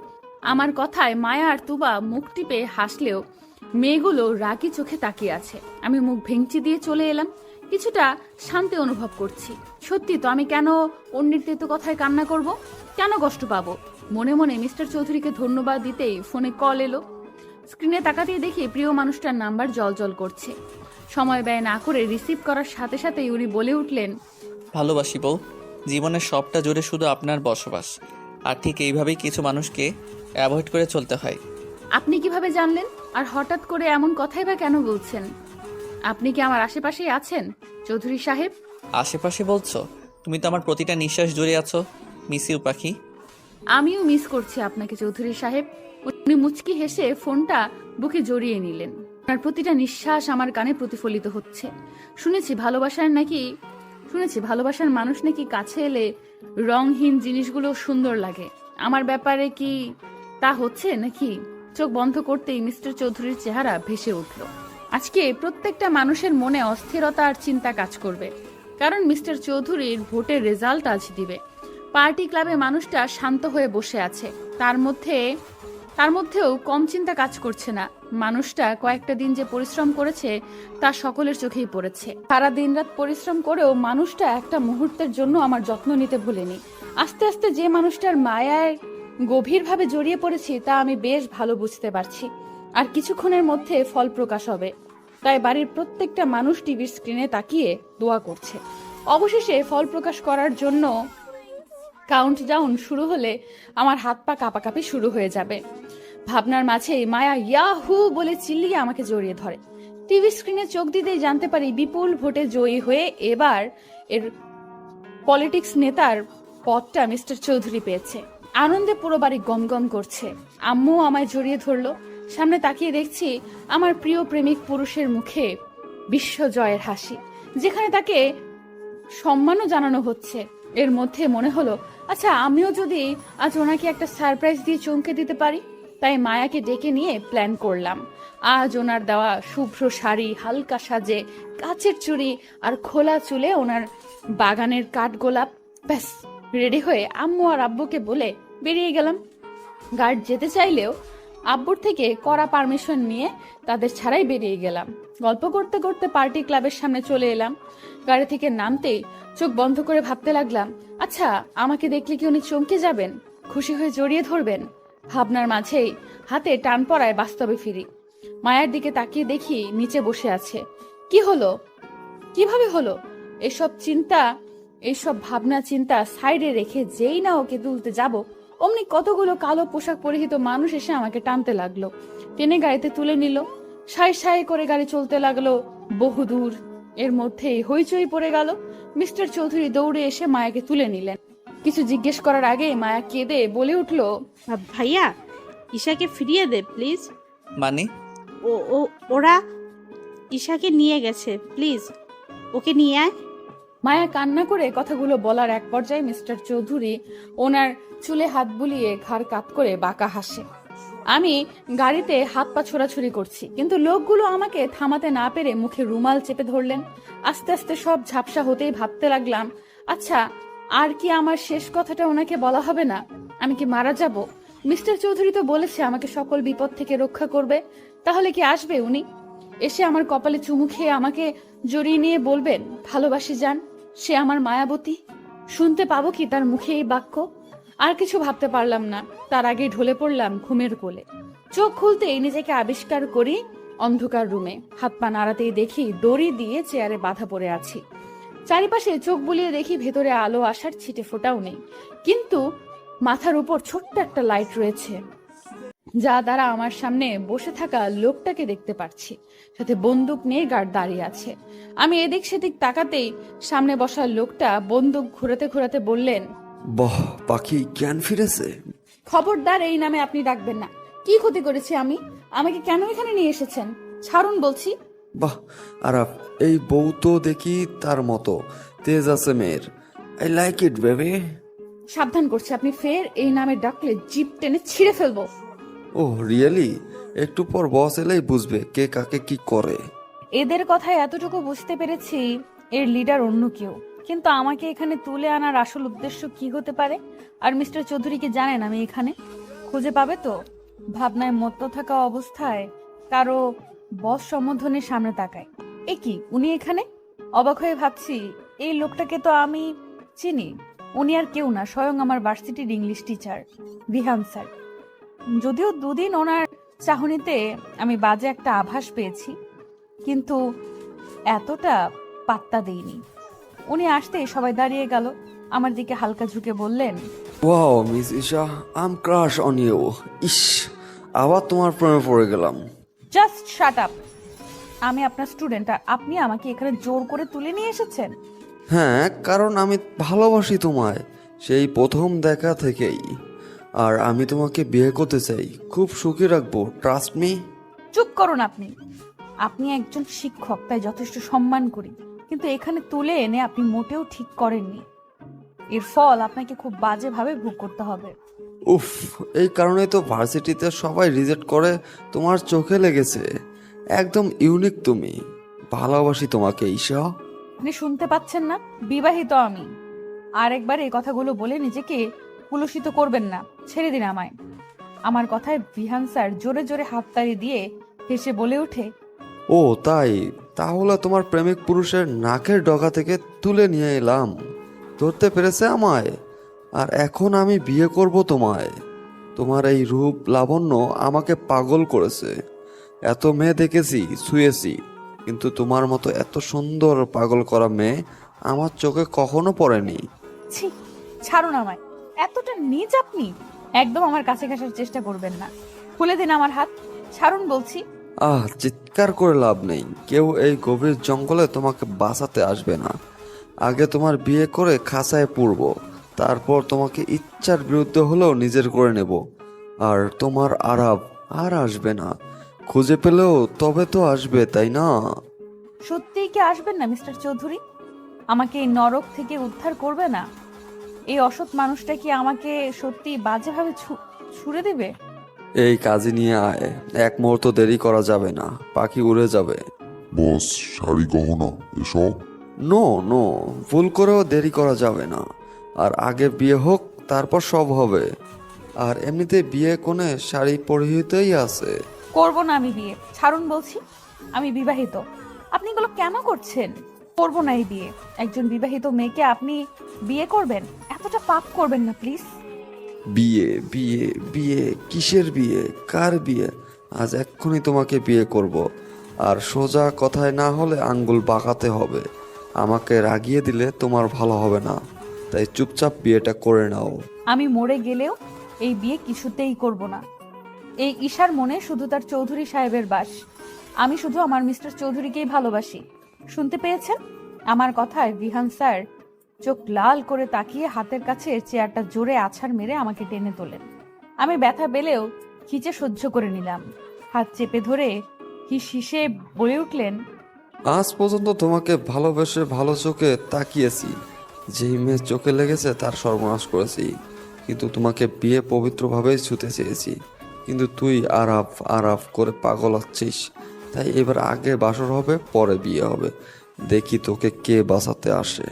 A: আমার কথায় মায়া আর তুবা মুখ টিপে হাসলেও মেয়েগুলো রাগী চোখে তাকিয়ে আছে। আমি মুখ ভেঙচি দিয়ে চলে এলাম। কিছুটা শান্তি অনুভব করছি। সত্যি তো, আমি কেন অন্যের তেতো কথায় কান্না করব? কেন কষ্ট পাবো? মনে মনে মিস্টার চৌধুরীকে ধন্যবাদ দিতেই ফোনে কল এলো। স্ক্রিনে তাকাতেই দেখি প্রিয় মানুষটার নাম্বার জলজল করছে। সময় ব্যয় না করে রিসিভ করার সাথে সাথেই উনি বলে উঠলেন,
B: ভালোবাসি বউ, জীবনের সবটা জুড়ে শুধু আপনার বসবাস। আর ঠিক এইভাবেই কিছু মানুষকে অ্যাভয়েড করে চলতে হয়।
A: আপনি কিভাবে জানলেন? আর হঠাৎ করে এমন কথাই বা কেন বলছেন? আপনি কি আমার আশেপাশেই আছেন চৌধুরী সাহেব?
B: আশেপাশে বলছো? তুমি তো আমার প্রতিটা নিঃশ্বাস জুড়ে আছো। মিস ইউ পাখি।
A: আমিও মিস করছি আপনাকে চৌধুরী সাহেব। উনি মুচকি হেসে ফোনটা বুকে জড়িয়ে নিলেন। আপনার প্রতিটা নিঃশ্বাস আমার কানে প্রতিফলিত হচ্ছে। শুনেছি ভালোবাসার মানুষ নাকি কাছে এলে রংহীন জিনিসগুলো সুন্দর লাগে। আমার ব্যাপারে কি তা হচ্ছে নাকি? চোখ বন্ধ করতেই মিস্টার চৌধুরীর চেহারা ভেসে উঠল। আজকে প্রত্যেকটা মানুষের মনে অস্থিরতা আর চিন্তা কাজ করবে, কারণ মিস্টার চৌধুরীর ভোটের রেজাল্ট আজ দিবে। পার্টি ক্লাবে মানুষটা শান্ত হয়ে বসে আছে। তার মধ্যেও কম চিন্তা কাজ করছে না। মানুষটা কয়েকটা দিন যে পরিশ্রম করেছে তা সকলের চোখেই পড়েছে। সারা দিনরাত পরিশ্রম করেও মানুষটা একটা মুহূর্তের জন্য আমার যত্ন নিতে ভুলেনি। আস্তে আস্তে যে মানুষটার মায়ায় গভীরভাবে জড়িয়ে পড়েছি তা আমি বেশ ভালো বুঝতে পারছি। আর কিছুক্ষণের মধ্যে ফল প্রকাশ হবে। তাই বাড়ির প্রত্যেকটা মানুষ টিভির স্ক্রিনে তাকিয়ে দোয়া করছে। অবশেষে ফল প্রকাশ করার জন্য কাউন্টডাউন শুরু হলে আমার হাত পা কাঁপাকাঁপি শুরু হয়ে যাবে। ভাবনার মাঝেই মায়া ইয়াহু বলে চিল্লিয়ে আমাকে জড়িয়ে ধরে। টিভি স্ক্রিনে চোখ দিতেই জানতে পারি বিপুল ভোটে জয়ী হয়ে এবার এর পলিটিক্স নেতার পদটা মিস্টার চৌধুরী পেয়েছে। আনন্দে পুরো বাড়ি গমগম করছে। আম্মু আমায় জড়িয়ে ধরলো। সামনে তাকিয়ে দেখছি আমার প্রিয় প্রেমিক পুরুষের মুখে বিশ্বজয়ের হাসি, যেখানে তাকে সম্মানও জানানো হচ্ছে। এর মধ্যে মনে হলো, আচ্ছা আমিও যদি আজ ওনাকে একটা সারপ্রাইজ দিয়ে চমকে দিতে পারি। তাই মায়াকে ডেকে নিয়ে প্ল্যান করলাম। আজ ওনার দেওয়া শুভ্র শাড়ি, হালকা সাজে, কাচের চুড়ি আর খোলা চুলে ওনার বাগানের কাঠগোলাপ, ব্যাস রেডি হয়ে আম্মু আর আব্বুকে বলে বেরিয়ে গেলাম। গার্ড যেতে চাইলেও আব্বুর থেকে কড়া পারমিশন নিয়ে তাদের ছাড়াই বেরিয়ে গেলাম। গল্প করতে করতে পার্টি ক্লাবের সামনে চলে এলাম। গাড়ি থেকে নামতেই চোখ বন্ধ করে ভাবতে লাগলাম, আচ্ছা আমাকে দেখলে কি উনি চমকে যাবেন, খুশি হয়ে জড়িয়ে ধরবেন? ভাবনার মাঝেই হাতে টান পড়ায় বাস্তবে ফিরি। মায়ের দিকে তাকিয়ে দেখি নিচে বসে আছে। কি হলো? কিভাবে হলো? এইসব ভাবনা চিন্তা সাইডে রেখে যেই না ওকে তুলতে যাব, অমনি কতগুলো কালো পোশাক পরিহিত মানুষ এসে আমাকে টানতে লাগলো। টেনে গাড়িতে তুলে নিল। সাই সাই করে গাড়ি চলতে লাগলো বহুদূর। এর মধ্যেই হইচই পড়ে গেল। মিস্টার চৌধুরী দৌড়ে এসে মায়াকে তুলে নিলেন। কিছু জিজ্ঞেস করার আগে মায়া কেঁদে বলে উঠলো,
C: ভাইয়া, ঈশাকে ফিরিয়ে দে প্লিজ।
B: মানে?
C: ওরা ঈশাকে নিয়ে গেছে, প্লিজ ওকে নিয়ে আয়।
A: মায়া কান্না করে কথাগুলো বলার এক পর্যায়ে মিস্টার চৌধুরী ওনার চুলে হাত বুলিয়ে ঘাড় কাত করে বাঁকা হাসে। আমি গাড়িতে হাত পা ছোড়াছুড়ি করছি, কিন্তু লোকগুলো আমাকে থামাতে না পেরে মুখে রুমাল চেপে ধরলেন। আস্তে আস্তে সব ঝাপসা হতেই ভাবতে লাগলাম, আচ্ছা আর কি আমার শেষ কথাটা ওনাকে বলা হবে না? আমি কি মারা যাব? মিস্টার চৌধুরী তো বলেছে আমাকে সকল বিপদ থেকে রক্ষা করবে। তাহলে কি আসবে উনি? এসে আমার কপালে চুমু খেয়ে আমাকে জড়িয়ে নিয়ে বলবেন ভালোবাসি যান, সে আমার মায়াবতী? শুনতে পাবো কি তার মুখে এই বাক্য? আর কিছু ভাবতে পারলাম না। তার আগে ঢলে পড়লাম ঘুমের কোলে। চোখ খুলতেই নিজেকে আবিষ্কার করি অন্ধকার রুমে। হাত পা নাড়াতেই দেখি দড়ি দিয়ে চেয়ারে বাঁধা পড়ে আছি। চারিপাশে চোখ বুলিয়ে দেখি ভেতরে আলো আসার ছিটে ফোটাও নেই, কিন্তু মাথার উপর ছোট্ট একটা লাইট রয়েছে, যা দ্বারা আমার সামনে বসে থাকা লোকটাকে দেখতে পাচ্ছি। সাথে বন্দুক নিয়ে গার্ড দাঁড়িয়ে আছে। আমি এদিক সেদিক তাকাতেই সামনে বসা লোকটা বন্দুক ঘুরাতে ঘুরাতে বললেন,
E: বাহ, পাখি জ্ঞান ফিরেছে।
A: খবরদার এই নামে আপনি ডাকবেন না। কি ক্ষতি করেছি আমি? আমাকে কেন এখানে নিয়ে এসেছেন? ছাড়ুন বলছি।
E: বাহ আরাফ, এই বউ তো দেখি তার মতো তেজ আছে মেয়ের। I like it baby.
A: সাবধান করছি, আপনি ফের এই নামে ডাকলে জিপ টেনে ছিঁড়ে ফেলবো।
E: ও রিয়েলি? একটু পর বস এলেই বুঝবে কে কাকে কি করে।
A: এদের কথায় এতটুকু বুঝতে পেরেছি এর লিডার অন্য কেউ, কিন্তু আমাকে এখানে তুলে আনার আসল উদ্দেশ্য কি হতে পারে? আর মিস্টার চৌধুরীকে জানেন আমি এখানে? খুঁজে পাবে তো? ভাবনায় মত্ত থাকা অবস্থায় কারো বস সম্বোধনের সামনে তাকায়। এ কি, উনি এখানে? অবাক হয়ে ভাবছি, এই লোকটাকে তো আমি চিনি। উনি আর কেউ না, স্বয়ং আমার ভার্সিটির ইংলিশ টিচার বিহান স্যার। যদিও দুদিন ওনার চাহনিতে আমি বাজে একটা আভাস পেয়েছি, কিন্তু এতটা পাত্তা দেইনি। উনি আসতেই সবাই দাঁড়িয়ে গেল। আমার দিকে হালকা ঝুঁকে বললেন,
E: wow miss Isha, I am crush on you. ইস, আবার তোমার প্রেমে পড়ে গেলাম।
A: Just shut up. আমি আপনার স্টুডেন্ট আর আপনি আমাকে এখানে জোর করে তুলে নিয়ে এসেছেন।
E: হ্যাঁ, কারণ আমি ভালোবাসি তোমায় সেই প্রথম দেখা থেকেই। আর আমি তোমাকে বিয়ে করতে চাই, খুব সুখী রাখবো, ট্রাস্ট মি।
A: চুপ করুন আপনি। আপনি একজন শিক্ষক, তাই যথেষ্ট সম্মান করি, কিন্তু এখানে তুলে এনে আপনি মোটেও ঠিক করেননি। এর ফল আপনাকে খুব বাজেভাবে ভোগ করতে হবে।
E: উফ, এই কারণেই তো ভার্সিটিতে সবাই রিজেক্ট করে। তোমার চোখে লেগেছে, একদম ইউনিক তুমি। ভালোবাসি তোমাকে ঈশা।
A: আপনি শুনতে পাচ্ছেন না? বিবাহিত আমি। আর একবার এই কথাগুলো বলে নিজেকে কুলুষিত করবেন না। ছেড়ে দিন আমায়। আমার কথায় বিহান স্যার জোরে জোরে হাততালি দিয়ে হেসে বলে ওঠে,
E: ও তাই, তাহলে তোমার প্রেমিক পুরুষের নাকের ডগা থেকে তুলে নিয়ে এলাম। ধরতে পেরেছে আমায়। আর এখন আমি বিয়ে করব তোমায়। তোমার এই রূপ লাবণ্য আমাকে পাগল করেছে। এত মেয়ে দেখেছি, ছুঁয়েছি, কিন্তু তোমার মতো এত সুন্দর পাগল করা মেয়ে আমার চোখে কখনো পড়েনি।
A: ছি, ছাড়ুন আমায়। এতটা নীচ আপনি? একদম আমার কাছে ঘাসার চেষ্টা করবেন না। খুলে দিন আমার হাত, ছাড়ুন বলছি।
E: চিৎকার করে লাভ নেই। কেউ এই গভীর জঙ্গলে তোমাকে বাঁচাতে আসবে না। আগে তোমার বিয়ে করে খাঁচায় পুরবো, তারপর তোমাকে ইচ্ছার বিরুদ্ধে হলেও নিজের করে নেব। আর তোমার আরাব আর আসবে না। খুঁজে পেলেও তবে তো আসবে, তাই না?
A: সত্যিই কি আসবেন না মিস্টার চৌধুরী? আমাকে এই নরক থেকে উদ্ধার করবে না? এই অসৎ মানুষটা কি আমাকে সত্যি বাজেভাবে ছুড়ে দেবে?
E: এই কাজে নিয়ে আয়, এক মুহূর্ত দেরি করা যাবে না, পাখি উড়ে যাবে।
H: বস, শাড়ি গহনা এসব?
E: নো নো, ভুল করেও দেরি করা যাবে না। আর আগে বিয়ে হোক, তারপর সব হবে। আর এমনিতে বিয়ে কোণে শাড়ি পরিহিতেই আছে।
A: করব না আমি বিয়ে, ছাড়ুন বলছি। আমি বিবাহিত। আপনি এগুলো কেন করছেন? করব না এই বিয়ে। একজন বিবাহিত মেয়েকে আপনি বিয়ে করবেন? এতটা পাপ করবেন না প্লিজ।
E: বিয়ে বিয়ে বিয়ে, কিসের বিয়ে, কার বিয়ে? আজ এক্ষুনি তোমাকে বিয়ে করব। আর সোজা কথায় না হলে আঙ্গুল বাঁকাতে হবে। আমাকে রাগিয়ে দিলে তোমার ভালো হবে না, তাই চুপচাপ বিয়েটা করে নাও।
A: আমি মরে গেলেও এই বিয়ে কিছুতেই করব না। এই ঈশার মনে শুধু তার চৌধুরী সাহেবের বাস। আমি শুধু আমার মিস্টার চৌধুরীকেই ভালোবাসি। শুনতে পেয়েছেন? আমার কথায় বিহান স্যার চোখ লাল করে তাকিয়ে হাতের কাছে চেয়ারটা জোরে আছাড় মেরে আমাকে টেনে তোলেন। আমি ব্যথা পেলেও খিচে সহ্য করে নিলাম। হাত চেপে ধরে হিসে বলে উঠলেন,
E: আজ পর্যন্ত তোমাকে ভালোবেসে ভালো চোখে তাকিয়েছি। যেই মেয়ে চোখে লেগেছে তার সর্বনাশ করেছি। কিন্তু তোমাকে বিয়ে পবিত্রভাবেই ছুতে চেয়েছি। কিন্তু তুই আরাফ আরাফ করে পাগল হচ্ছিস। তাই এবার আগে বাসর হবে, পরে বিয়ে হবে। দেখি তোকে কে বাঁচাতে আসে।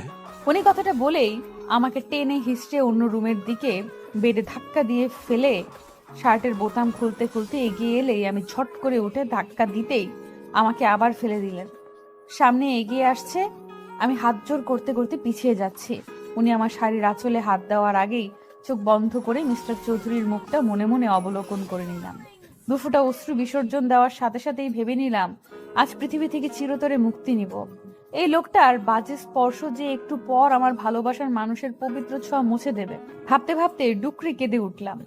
A: উনি কথাটা বলেই আমাকে টেনে হিসড়ে অন্য রুমের দিকে বেডে ধাক্কা দিয়ে ফেলে শার্টের বোতাম খুলতে খুলতে এগিয়ে এলেই আমি ঝট করে উঠে ধাক্কা দিতেই আমাকে আবার ফেলে দিলেন। সামনে এগিয়ে আসছে, আমি হাত জোর করতে করতে পিছিয়ে যাচ্ছি। উনি আমার শাড়ির আঁচলে হাত দেওয়ার আগেই চোখ বন্ধ করে মিস্টার চৌধুরীর মুখটা মনে মনে অবলোকন করে নিলাম। দুফোঁটা অশ্রু বিসর্জন দেওয়ার সাথে সাথেই ভেবে নিলাম আজ পৃথিবী থেকে চিরতরে মুক্তি নিব। এই লোকটার বাজে স্পর্শ যে একটু পর আমার ভালোবাসার মানুষের পবিত্র ছোঁয়া মুছে দেবে। ভাবতে ভাবতে ডুকরে কেঁদে উঠলাম,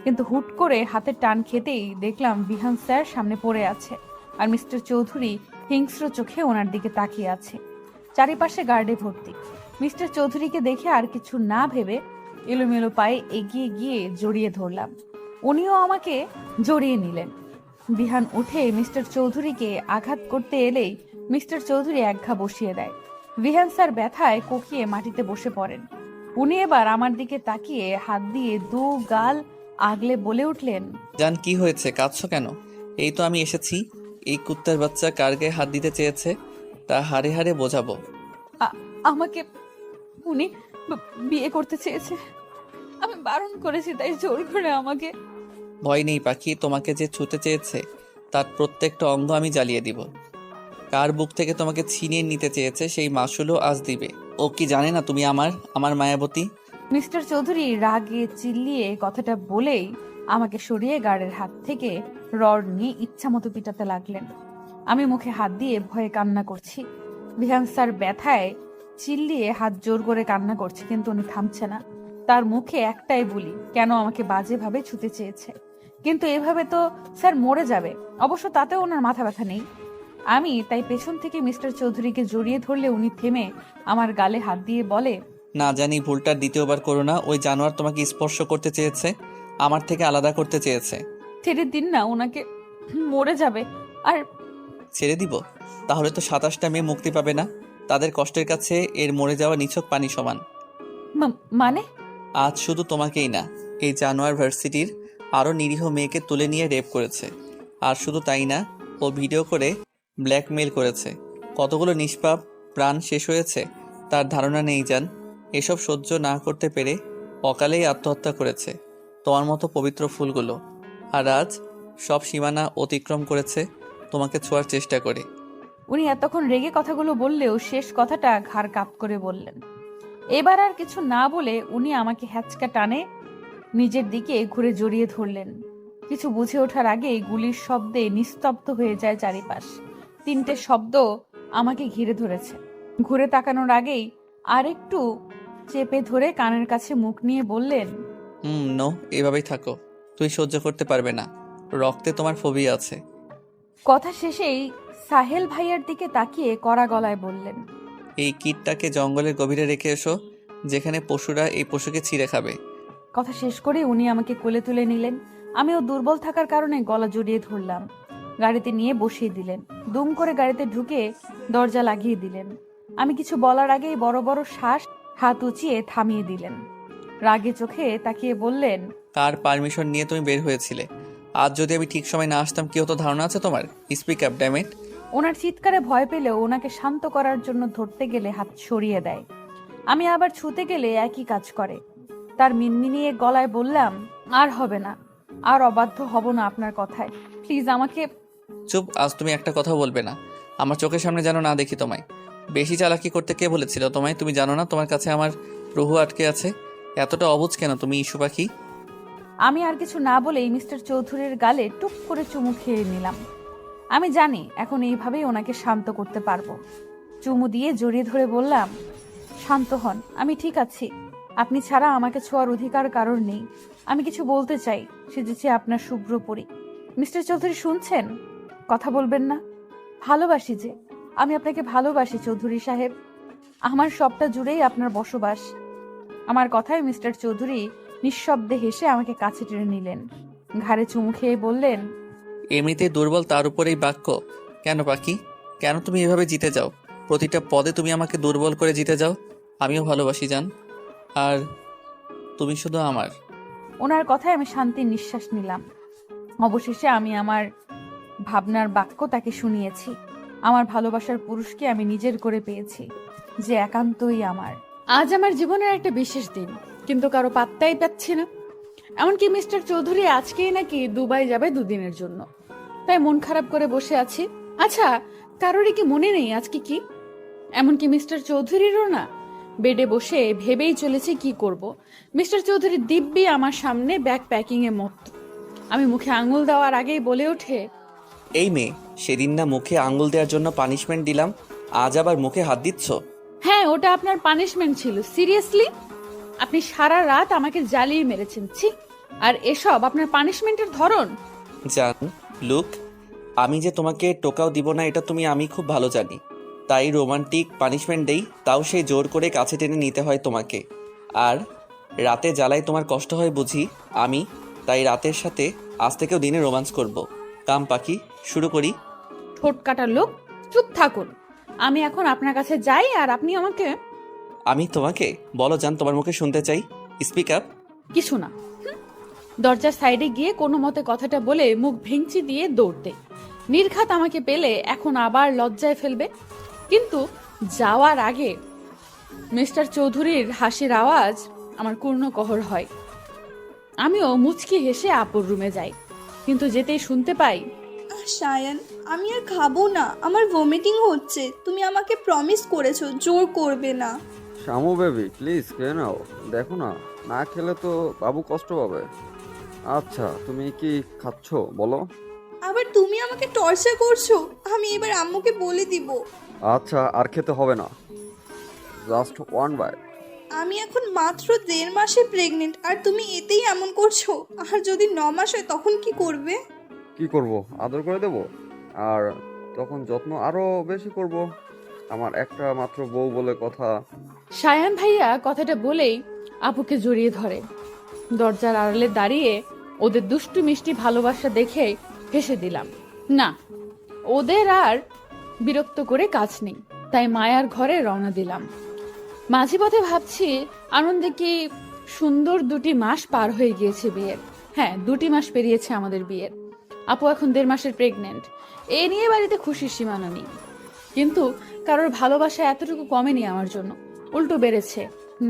A: কিন্তু হুট করে হাতের টান খেতেই দেখলাম বিহান স্যার সামনে পড়ে আছে আর মিস্টার চৌধুরী হিংস্র চোখে ওনার দিকে তাকিয়ে আছে। চারিপাশে গার্ডে ভর্তি। মিস্টার চৌধুরীকে দেখে আর কিছু না ভেবে এলোমেলো পায়ে এগিয়ে গিয়ে জড়িয়ে ধরলাম। উনিও আমাকে জড়িয়ে নিলেন। বিহান উঠে মিস্টার চৌধুরীকে আঘাত করতে এলেই মিস্টার চৌধুরী একঘা বসিয়ে দেয়। বিহান স্যার ব্যথায় কোকিয়ে মাটিতে বসে পড়েন। উনি এবার আমার দিকে তাকিয়ে হাত দিয়ে দু গাল আগলে বলে উঠলেন,
B: জান, কি হয়েছে? কাঁদছো কেন? এই তো আমি এসেছি। এই কুত্তার বাচ্চা কার গায়ে হাত দিতে চেয়েছে তা হাড়ে হাড়ে বোঝাবো।
A: আমাকে উনি বিয়ে করতে চেয়েছে। আমি বারণ করেছি, তাই জোর করে আমাকে।
B: ভয় নেই পাখি, তোমাকে যে ছুতে চেয়েছে তার প্রত্যেকটা অঙ্গ আমি জ্বালিয়ে দিব। কার বুক থেকে তোমাকে ছিনিয়ে নিতে চেয়েছে সেই মাসুলও আজ দিবে। ও কি জানে না তুমি আমার মায়াবতী?
A: মিস্টার চৌধুরী রাগে চিল্লিয়ে কথাটা বলেই আমাকে সরিয়ে গার্ডের হাত থেকে রড নিয়ে ইচ্ছামতো পিটাতে লাগলেন। আমি মুখে হাত দিয়ে ভয়ে কান্না করছি। বিহান স্যার ব্যথায় চিল্লিয়ে হাত জোর করে কান্না করছে, কিন্তু উনি থামছে না। তার মুখে একটাই বুলি, কেন আমাকে বাজেভাবে ছুতে চেয়েছে। কিন্তু এভাবে তো স্যার মরে যাবে। অবশ্য তাতেও ওনার মাথা ব্যথা নেই। আমি তাই পেছন থেকে মিস্টার চৌধুরীকে জড়িয়ে ধরলে উনি থেমে আমার গালে হাত দিয়ে বলে,
B: না জানি ভুলটা দ্বিতীয়বার করো না। ওই জানোয়ার তোমাকে স্পর্শ করতে চেয়েছে, আমার থেকে আলাদা করতে চেয়েছে।
A: ছেড়ে দিন না, ওনাকে মরে যাবে। আর
B: ছেড়ে দিব? তাহলে তো 27টা মেয়ে মুক্তি পাবে না। তাদের কষ্টের কাছে এর মরে যাওয়া নিছক পানি সমান।
A: মানে?
B: আজ শুধু তোমাকেই না, এই জানোয়ার ভার্সিটির আরও নিরীহ মেয়েকে তুলে নিয়ে রেপ করেছে। আর শুধু তাই না, ও ভিডিও করে ব্ল্যাকমেল করেছে। কতগুলো নিষ্পাপ প্রাণ শেষ হয়েছে তার ধারণা নেই জান। এসব সহ্য না করতে পেরে অকালেই আত্মহত্যা করেছে তোমার মতো পবিত্র ফুলগুলো। আর আজ সব সীমানা অতিক্রম করেছে তোমাকে ছোঁয়ার চেষ্টা করে।
A: উনি এতক্ষণ রেগে কথাগুলো বললেও শেষ কথাটা ঘাড় কাপ করে বললেন। এবার আর কিছু না বলে উনি আমাকে হ্যাচকা টানে নিজের দিকে ঘুরে জড়িয়ে ধরলেন। কিছু বুঝে ওঠার আগেই গুলির শব্দে নিস্তব্ধ হয়ে যায় চারিপাশ। 3টে শব্দ আমাকে ঘিরে ধরেছে। ঘুরে তাকানোর আগেই আরেকটু চেপে ধরে কানের কাছে মুখ নিয়ে বললেন,
B: নো, এভাবেই থাকো। তুই সহ্য করতে পারবে না, রক্তে তোমার ফোবিয়া আছে।
A: কথা শেষেই সাহেল ভাইয়ার দিকে তাকিয়ে কড়া গলায় বললেন,
B: এই কিটটাকে জঙ্গলের গভীরে রেখে এসো, যেখানে পশুরা এই পশুকে ছিঁড়ে খাবে।
A: কথা শেষ করে উনি আমাকে কোলে তুলে নিলেন। আমিও দুর্বল থাকার কারণে গলা জড়িয়ে ধরলাম। গাড়িতে নিয়ে বসিয়ে দিলেন। দুম করে গাড়িতে ঢুকে দরজা লাগিয়ে দিলেন। আমি কিছু বলার আগেই বড় বড় শ্বাস হাত উঁচিয়ে থামিয়ে দিলেন। রাগে চোখে তাকিয়ে বললেন,
B: কার পারমিশন নিয়ে তুমি বের হয়েছিলে? আজ যদি আমি ঠিক সময় না আসতাম কি হতো ধারণা আছে তোমার? Speak up damn it.
A: ওনার চিৎকারে ভয় পেলেও ওনাকে শান্ত করার জন্য ধরতে গেলে হাত সরিয়ে দেয়। আমি আবার ছুতে গেলে একই কাজ করে। তার মিনমিনিয়ে গলায় বললাম, আর হবে না, আর অবাধ্য হব না আপনার কথায়। প্লিজ আমাকে।
B: চুপ, আজ তুমি একটা কথা বলবে না। আমার চোখের সামনে যেন না দেখি তোমায়। বেশি চালাকি করতে কে বলেছিল তোমায়? তুমি জানো না তোমার কাছে আমার রুহু আটকে আছে? এতটা অবুঝ কেন তুমি, ইস্যু পাখি?
A: আমি আর কিছু না বলেই মিস্টার চৌধুরীর গালে টুক করে চুমু খেয়ে নিলাম। আমি জানি এখন এইভাবেই ওনাকে শান্ত করতে পারবো। চুমু দিয়ে জড়িয়ে ধরে বললাম, শান্ত হন, আমি ঠিক আছি। আপনি ছাড়া আমাকে ছোঁয়ার অধিকার কারোর নেই। আমি কিছু বলতে চাই, সেজেছি আপনার শুভ্র পরি। মিস্টার চৌধুরী শুনছেন? কথা বলবেন না? ভালোবাসি যে, আমি আপনাকে ভালোবাসি চৌধুরী সাহেব। আমার সবটা জুড়েই আপনার বসবাস। আমার কথায় মিস্টার চৌধুরী নিঃশব্দে হেসে আমাকে কাছে টেনে নিলেন। ঘাড়ে চুমু খেয়ে বললেন,
B: এমনিতেই দুর্বল, তার উপরেই বাক্য। কেন পাখি, কেন তুমি এভাবে জিতে যাও? প্রতিটা পদে তুমি আমাকে দুর্বল করে জিতে যাও। আমিও ভালোবাসি জান, আর তুমি শুধু আমার।
A: ওনার কথায় আমি শান্তির নিঃশ্বাস নিলাম। অবশেষে আমি আমার ভাবনার বাক্য তাকে শুনিয়েছি। আমার ভালোবাসার পুরুষকে আমি নিজের করে পেয়েছি, যে একান্তই আমার। আজ আমার জীবনের একটা বিশেষ দিন, কিন্তু কারো পাত্তাই পাচ্ছি না। এমনকি মিস্টার চৌধুরী আজকেই নাকি দুবাই যাবে 2 দিনের জন্য। তাই মন খারাপ করে বসে আছি। আচ্ছা, কারোরই কি মনে নেই আজকে কি? এমনকি মিস্টার চৌধুরীরও না। বেডে বসে ভেবেই চলেছে কি করব। মিস্টার চৌধুরী দিব্যি আমার সামনে ব্যাগ প্যাকিং এ মত্ত। আমি মুখে আঙুল দেওয়ার আগেই বলে ওঠে,
B: এই মেয়ে, সেদিন না মুখে আঙ্গুল দেওয়ার জন্য পানিশমেন্ট দিলাম, আজ আবার মুখে হাত দিচ্ছ?
A: হ্যাঁ, ওটা আপনার পানিশমেন্ট ছিল। সিরিয়াসলি, আপনি সারা রাত আমাকে জ্বালিয়ে মেরেছেন। ছি, আর এসব আপনার পানিশমেন্টের ধরন?
B: জান, লুক, আমি যে তোমাকে টোকাও দিব না এটা আমি খুব ভালো জানি। তাই রোমান্টিক পানিশমেন্ট দেই, তাও সেই জোর করে কাছে টেনে নিতে হয় তোমাকে। আর রাতে জ্বালায় তোমার কষ্ট হয় বুঝি। আমি তাই রাতের সাথে আজ থেকেও দিনে রোমান্স করব। কাম পাখি, শুরু করি।
A: ঠোঁট কাটার লোক, চুপ থাকুন। আমি এখন আপনার কাছে যাই আর আপনি আমাকে।
B: আমি তোমাকে? বলো জান, তোমার মুখে শুনতে চাই। Speak up.
A: কিছু না। দরজার সাইডে গিয়ে কোনো মতে কথাটা বলে মুখ ভেঙচি দিয়ে দৌড়তে। নির্ঘাত আমাকে পেলে এখন আবার লজ্জায় ফেলবে। কিন্তু যাওয়ার আগে মিস্টার চৌধুরীর হাসির আওয়াজ আমার কর্ণকহর হয়। আমিও মুচকি হেসে আপুর রুমে যাই, কিন্তু যেতেই শুনতে পাই,
F: সায়ান, আমি আর খাবো না, আমার ভমিটিং হচ্ছে। তুমি আমাকে প্রমিস করেছো জোর করবে না।
E: শামু বেবি প্লিজ খেয়ে নাও, দেখো না, না খেলে তো বাবু কষ্ট পাবে। আচ্ছা তুমি কি খাচ্ছ বলো?
F: আবার তুমি আমাকে টর্চার করছো। আমি এবার আম্মুকে বলে দিব।
E: আচ্ছা আর খেতে হবে না, জাস্ট ওয়ান বাইট।
F: আমি এখন মাত্র 1.5 মাসে প্রেগনেন্ট, আর তুমি এতেই এমন করছো। আর যদি 9 মাস হয় তখন কি করবে?
E: কি করব, আদর করে দেব, আর তখন যত্ন আরো বেশি করব। আমার একটা মাত্র বউ বলে কথা।
A: সায়ান ভাইয়া কথাটা বলেই আপুকে জড়িয়ে ধরে। দরজার আড়ালে দাঁড়িয়ে ওদের দুষ্টু মিষ্টি ভালোবাসা দেখে হেসে দিলাম। না, ওদের আর বিরক্ত করে কাজ নেই, তাই মায়ার ঘরে রওনা দিলাম। মাঝে পথে ভাবছি আনন্দে কি সুন্দর 2টি মাস পার হয়ে গিয়েছে বিয়ের। হ্যাঁ, 2টি মাস পেরিয়েছে আমাদের বিয়ের। আপু এখন 1.5 মাসের প্রেগনেন্ট। এ নিয়ে বাড়িতে খুশির সীমানা নেই, কিন্তু কারোর ভালোবাসা এতটুকু কমেনি আমার জন্য, উল্টো বেড়েছে।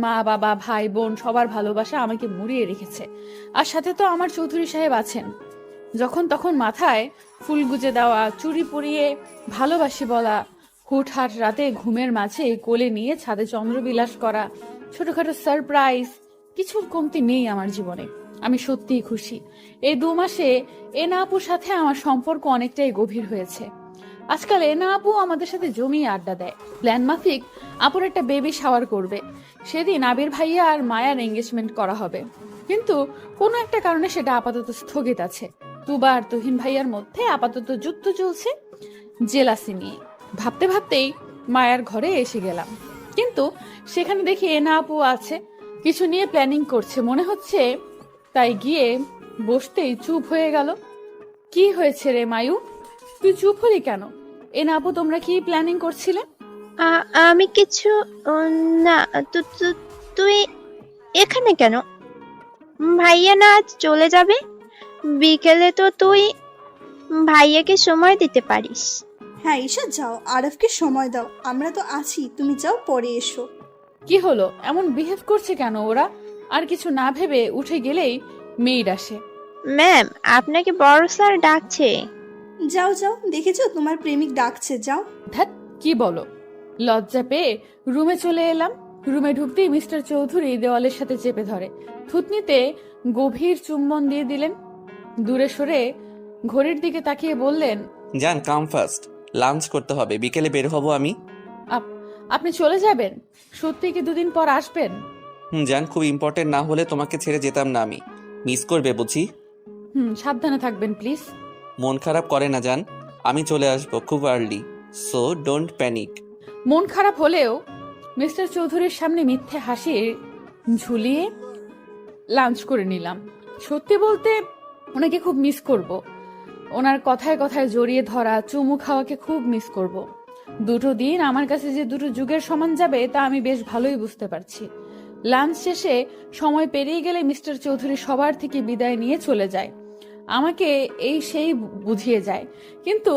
A: মা বাবা ভাই বোন সবার ভালোবাসা আমাকে মুড়িয়ে রেখেছে। আর সাথে তো আমার চৌধুরী সাহেব আছেন। যখন তখন মাথায় ফুল গুজে দেওয়া, চুড়ি পরিয়ে ভালোবাসি বলা, হুটহাট রাতে ঘুমের মাঝে কোলে নিয়ে ছাদে চন্দ্রবিলাস করা, ছোটখাটো সারপ্রাইজ, কিছুর কমতি নেই আমার জীবনে। আমি সত্যিই খুশি। এই 2 মাসে এনা আপুর সাথে আমার সম্পর্ক অনেকটাই গভীর হয়েছে। আজকাল এনা আপু আমাদের সাথে জমিয়ে আড্ডা দেয়। প্ল্যান মাফিক আপুর একটা বেবি শাওয়ার করবে। সেদিন আবির ভাইয়া আর মায়ার এঙ্গেজমেন্ট করা হবে, কিন্তু কোনো একটা কারণে সেটা আপাতত স্থগিত আছে। তুবা আর তুহিন ভাইয়ার মধ্যে আপাতত যুদ্ধ চলছে জেলাসি নিয়ে। ভাবতে ভাবতেই মায়ার ঘরে এসে গেলাম, কিন্তু সেখানে দেখি এনা আপু আছে, কিছু নিয়ে প্ল্যানিং করছে মনে হচ্ছে। তাই গিয়ে বসতেই চুপ হয়ে গেল। কি হয়েছে রে মায়ু, তুই চুপ হলি কেন? এনা আপু তোমরা কি প্ল্যানিং করছিলে?
G: আমি কিছু না। তুই এখানে কেন? ভাইয়া না আজ চলে যাবে? বিকেলে তো তুই ভাইয়াকে সময় দিতে পারিস।
F: হ্যাঁ ঈশা, যাও, আরফকে সময় দাও। আমরা তো আছি, তুমি যাও, পরে এসো।
A: কি হলো, এমন বিহেভ করছে কেন ওরা? আর কিছু না ভেবে উঠে গেলেই মেয়েড আসে।
G: ম্যাম, আপনাকে বড় স্যার ডাকছে।
F: যাও যাও, দেখেছো তোমার প্রেমিক ডাকছে, যাও।
A: ধ্যাৎ, কি বলো? লজ্জা পেয়ে রুমে চলে এলাম। রুমে ঢুকতেই মিস্টার চৌধুরী দেওয়ালের সাথে চেপে ধরে থুতনিতে গভীর চুম্বন দিয়ে দিলেন। দূরে সরে ঘড়ির দিকে তাকিয়ে বললেন,
B: জান কাম ফার্স্ট, লাঞ্চ করতে হবে, বিকেলে বের হব আমি।
A: আপনি চলে যাবেন? সত্যি কি 2 দিন পর আসবেন?
B: জান, খুব ইম্পর্টেন্ট না হলে তোমাকে ছেড়ে যেতাম না আমি। মিস করবে বুঝি?
A: সাবধানে থাকবেন প্লিজ।
B: মন খারাপ করে না জান, আমি চলে আসবো খুব আর্লি, সো ডোন্ট প্যানিক।
A: মন খারাপ হলেও মিস্টার চৌধুরীর সামনে মিথ্যে হাসি ঝুলিয়ে লাঞ্চ করে নিলাম। সত্যি বলতে ওনাকে খুব মিস করব। ওনার কথায় কথায় জড়িয়ে ধরা, চুমু খাওয়াকে খুব মিস করব। 2 দিন আমার কাছে যে 2 যুগের সমান যাবে তা আমি বেশ ভালোই বুঝতে পারছি। লাঞ্চ শেষে সময় পেরিয়ে গেলে মিস্টার চৌধুরী সবার থেকে বিদায় নিয়ে চলে যায়। আমাকে এই সেই বুঝিয়ে যায়, কিন্তু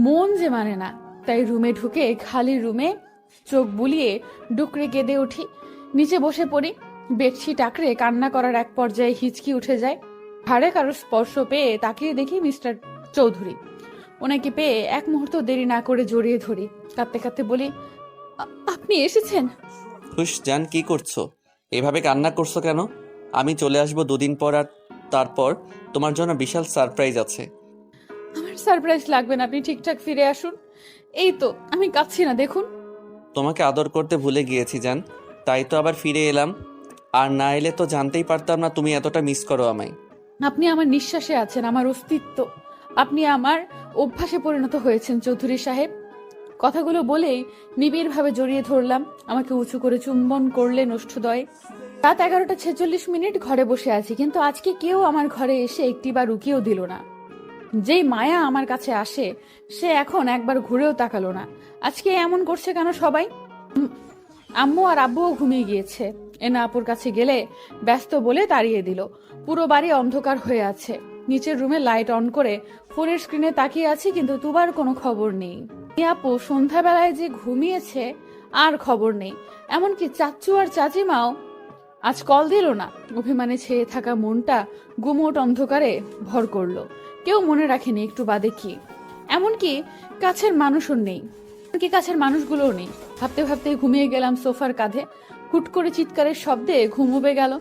A: মন যে মানে না। তাই রুমে ঢুকে খালি রুমে চোখ বুলিয়ে ডুকরে কেঁদে উঠি। নিচে বসে পড়ি। বেডশিট আঁকড়ে কান্না করার এক পর্যায়ে হিচকি উঠে যায়। ঘাড়ে কারোর স্পর্শ পেয়ে তাকিয়ে দেখি মিস্টার চৌধুরী। ওনাকে পেয়ে এক মুহূর্ত দেরি না করে জড়িয়ে ধরি। কাঁদতে কাঁদতে বলি, আপনি এসেছেন?
B: খুশ জান, কি করছো? এভাবে কান্না করছো কেন? আমি চলে আসবো 2 দিন পর, আর তারপর তোমার জন্য বিশাল সারপ্রাইজ আছে।
A: আমার সারপ্রাইজ লাগবে না, আপনি ঠিকঠাক ফিরে আসুন। এই তো আমি কাঁদছি না, দেখুন।
B: তোমাকে আদর করতে ভুলে গিয়েছি জান, তাই তো আবার ফিরে এলাম। আর না এলে তো জানতেই পারতাম না তুমি এতটা মিস করো আমায়।
A: আপনি আমার নিঃশ্বাসে আছেন, আমার অস্তিত্ব। আপনি আমার অভ্যাসে পরিণত হয়েছেন চৌধুরী সাহেব। কথাগুলো বলেই নিবিড়ভাবে জড়িয়ে ধরলাম। আমাকে উঁচু করে চুম্বন করলেন ওষ্ঠদয়। রাত 11:46 ঘরে বসে আছি, কিন্তু আজকে কেউ আমার ঘরে এসে একটিবার উকিও দিল না। যেই মায়া আমার কাছে আসে সে এখন একবার ঘুরেও তাকালো না। আজকে এমন করছে কেন সবাই? আম্মু আর আব্বুও ঘুমিয়ে গিয়েছে। এনা আপুর কাছে গেলে ব্যস্ত বলে তাড়িয়ে দিল। পুরো বাড়ি অন্ধকার হয়ে আছে। নিচের রুমে লাইট অন করে ফোনের স্ক্রিনে তাকিয়ে আছি, কিন্তু তুবার কোনো খবর নেই। আপু সন্ধ্যাবেলায় যে ঘুমিয়েছে আর খবর নেই। এমনকি চাচ্চু আর চাচিমাও আজ কল দিল না। অভিমানে ছেয়ে থাকা মনটা গুমোট অন্ধকারে ভর করলো। কেউ মনে রাখেনি একটু বাদে কি এমনকি কাছের মানুষও নেই, এমনকি কাছের মানুষগুলোও নেই। ভাবতে ভাবতে ঘুমিয়ে গেলাম সোফার কাঁধে। হুট করে চিৎকারের শব্দে ঘুম উবে গেল।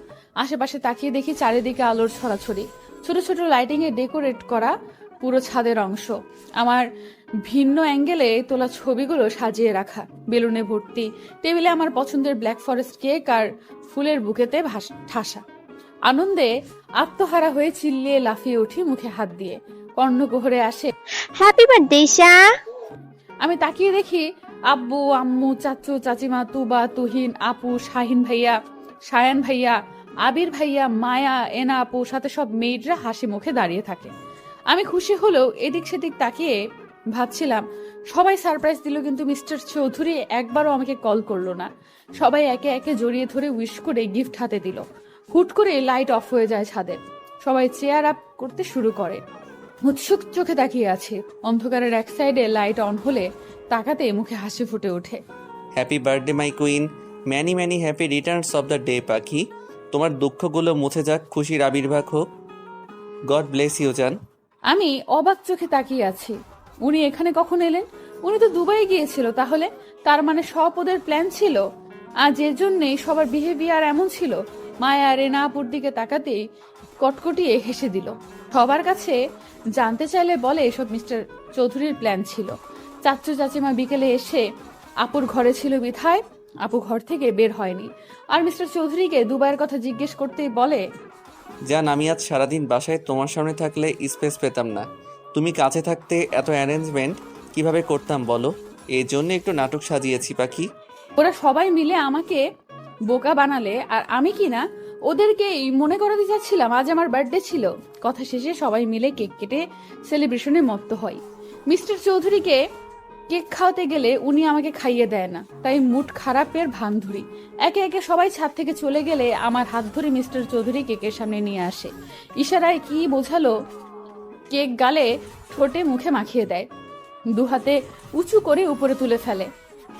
A: আশেপাশে তাকিয়ে দেখি চারিদিকে আলোর ছড়াছড়ি, ছোট ছোট লাইটিং এ ডেকোরেট করা পুরো ছাদের অংশ। আমার ভিন্ন অ্যাঙ্গেলে তোলা ছবিগুলো সাজিয়ে রাখা, বেলুনে ভর্তি। টেবিলে আমার পছন্দের ব্ল্যাক ফরেস্ট কেক আর ফুলের বুকেতে ঠাসা। আনন্দে আত্মহারা হয়ে চিল্লিয়ে লাফিয়ে উঠি মুখে হাত দিয়ে। কর্ণকুহরে আসে
G: হ্যাপি বার্থডে ঈশা।
A: আমি তাকিয়ে দেখি আব্বু, আম্মু, চাচু, চাচিমা, তুবা, তুহিন, আপু, শাহিন ভাইয়া, সায়ান ভাইয়া, আবির ভাইয়া, মায়া, এনা আপু, সাথে সব মেয়েরা হাসি মুখে দাঁড়িয়ে থাকে। আমি খুশি হলেও এদিক সেদিক তাকিয়ে ভাবছিলাম, সবাই সারপ্রাইজ দিল কিন্তু মিস্টার চৌধুরী একবারও আমাকে কল করলো না। সবাই একে একে জড়িয়ে ধরে উইশ করে গিফট হাতে দিল। হুট করে লাইট অফ হয়ে যায় ছাদের। সবাই চেয়ার আপ করতে শুরু করে। উৎসুক চোখে তাকিয়ে আছে। অন্ধকারের এক সাইডে লাইট অন হলে তাকাতে মুখে হাসি ফুটে ওঠে।
B: Happy birthday my queen, many many happy returns of the day Pakhi. তোমার দুঃখগুলো মুছে যাক, খুশির আবির্ভাব হোক। গড ব্লেস ইউ জান।
A: আমি অবাক চোখে তাকিয়ে আছি। উনি এখানে কখন এলেন? উনি তো দুবাই গিয়েছিল। তাহলে তার মানে সব ওদের প্ল্যান ছিল, আর যে জন্যই সবার বিহেভিয়ার এমন ছিল। মায়া রেনা আপুর দিকে তাকাতেই কটকটিয়ে হেসে দিল। সবার কাছে জানতে চাইলে বলে এসব মিস্টার চৌধুরীর প্ল্যান ছিল। চাচু চাচিমা বিকেলে এসে আপুর ঘরে ছিল বিধায় আপু ঘর থেকে বের হয়নি। আর মিস্টার চৌধুরীকে দুবাইয়ের কথা জিজ্ঞেস করতেই বলে,
B: জান, আমি আজ সারাদিন বাসায় তোমার সামনে থাকলে স্পেস পেতাম না। তুমি কাছে থাকতে এত অ্যারেঞ্জমেন্ট কিভাবে করতাম বলো? এই জন্য একটু নাটক সাজিয়েছি পাখি।
A: ওরা সবাই মিলে আমাকে বোকা বানালে, আর আমি কি না ওদেরকে মনে করাতে চাচ্ছিলাম আজ আমার বার্থডে ছিল। কথা শেষে সবাই মিলে কেক কেটে সেলিব্রেশনে মত্ত হয়। মিস্টার চৌধুরীকে কেক খাওয়াতে গেলে উনি আমাকে খাইয়ে দেয় না, তাই মুড খারাপের ভান ধরি। একে একে সবাই ছাদ থেকে চলে গেলে আমার হাত ধরে মিস্টার চৌধুরী কেকের সামনে নিয়ে আসে। ইশারায় কি বোঝালো কেক গালে ঠোঁটে মুখে মাখিয়ে দেয়, দু হাতে উঁচু করে উপরে তুলে ফেলে।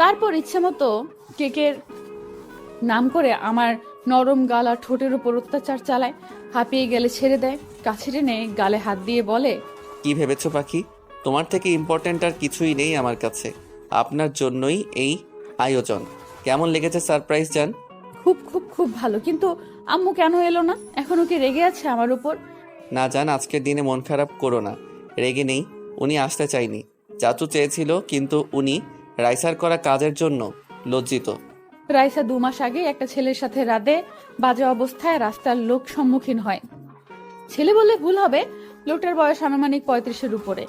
A: তারপর ইচ্ছে মতো কেকের নাম করে আমার নরম গাল আর ঠোঁটের উপর অত্যাচার চালায়। হাঁপিয়ে গেলে ছেড়ে দেয়, কাছে টেনে গালে হাত দিয়ে বলে,
B: কি ভেবেছো পাখি? তোমার থেকে ইম্পর্ট্যান্ট আর কিছুই নেই আমার কাছে। আপনার জন্যই এই আয়োজন। কেমন লেগেছে সারপ্রাইজ জান?
A: খুব খুব খুব ভালো। কিন্তু আম্মু কেন এলো না? এখনো কি রেগে আছে আমার উপর?
B: না জান, আজকের দিনে মন খারাপ করো না। রেগে নেই, উনি আসতে চাইনি। চাচু চেয়েছিল, কিন্তু উনি রাইসার করা কাজের জন্য লজ্জিত।
A: রাইসা 2 মাস আগে একটা ছেলের সাথে রাতে বাজে অবস্থায় রাস্তার লোক সম্মুখীন হয়। ছেলে বললে ভুল হবে, লোকটার বয়স আনুমানিক 35-এর উপরে।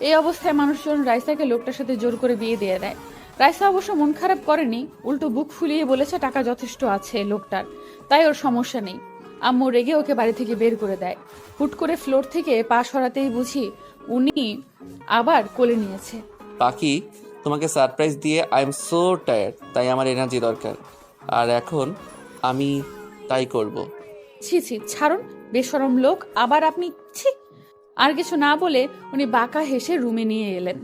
A: এই অবস্থায় মানুষজন রাইসাকে লোকটার সাথে জোর করে বিয়ে দিয়ে দেয়। রাইসা অবশ্য মন খারাপ করেনি, উল্টো বুক ফুলিয়ে বলেছে টাকা যথেষ্ট আছে লোকটার, তাই ওর সমস্যা নেই। আম্মু রেগে ওকে বাড়ি থেকে বের করে দেয়। হুট করে ফ্লোর থেকে পা সরাতেই বুঝি উনি আবার কোলে নিয়েছে।
B: পাখি, তোমাকে সারপ্রাইজ দিয়ে আই এম সো টায়ার্ড, তাই আমার এনার্জি দরকার। আর এখন আমি তাই করব।
A: ছি ছি, ছাড়ুন, বেশরম লোক। আবার আপনি ছি। আর কিছু না বলে উনি বাঁকা হেসে রুমে নিয়ে এলেন।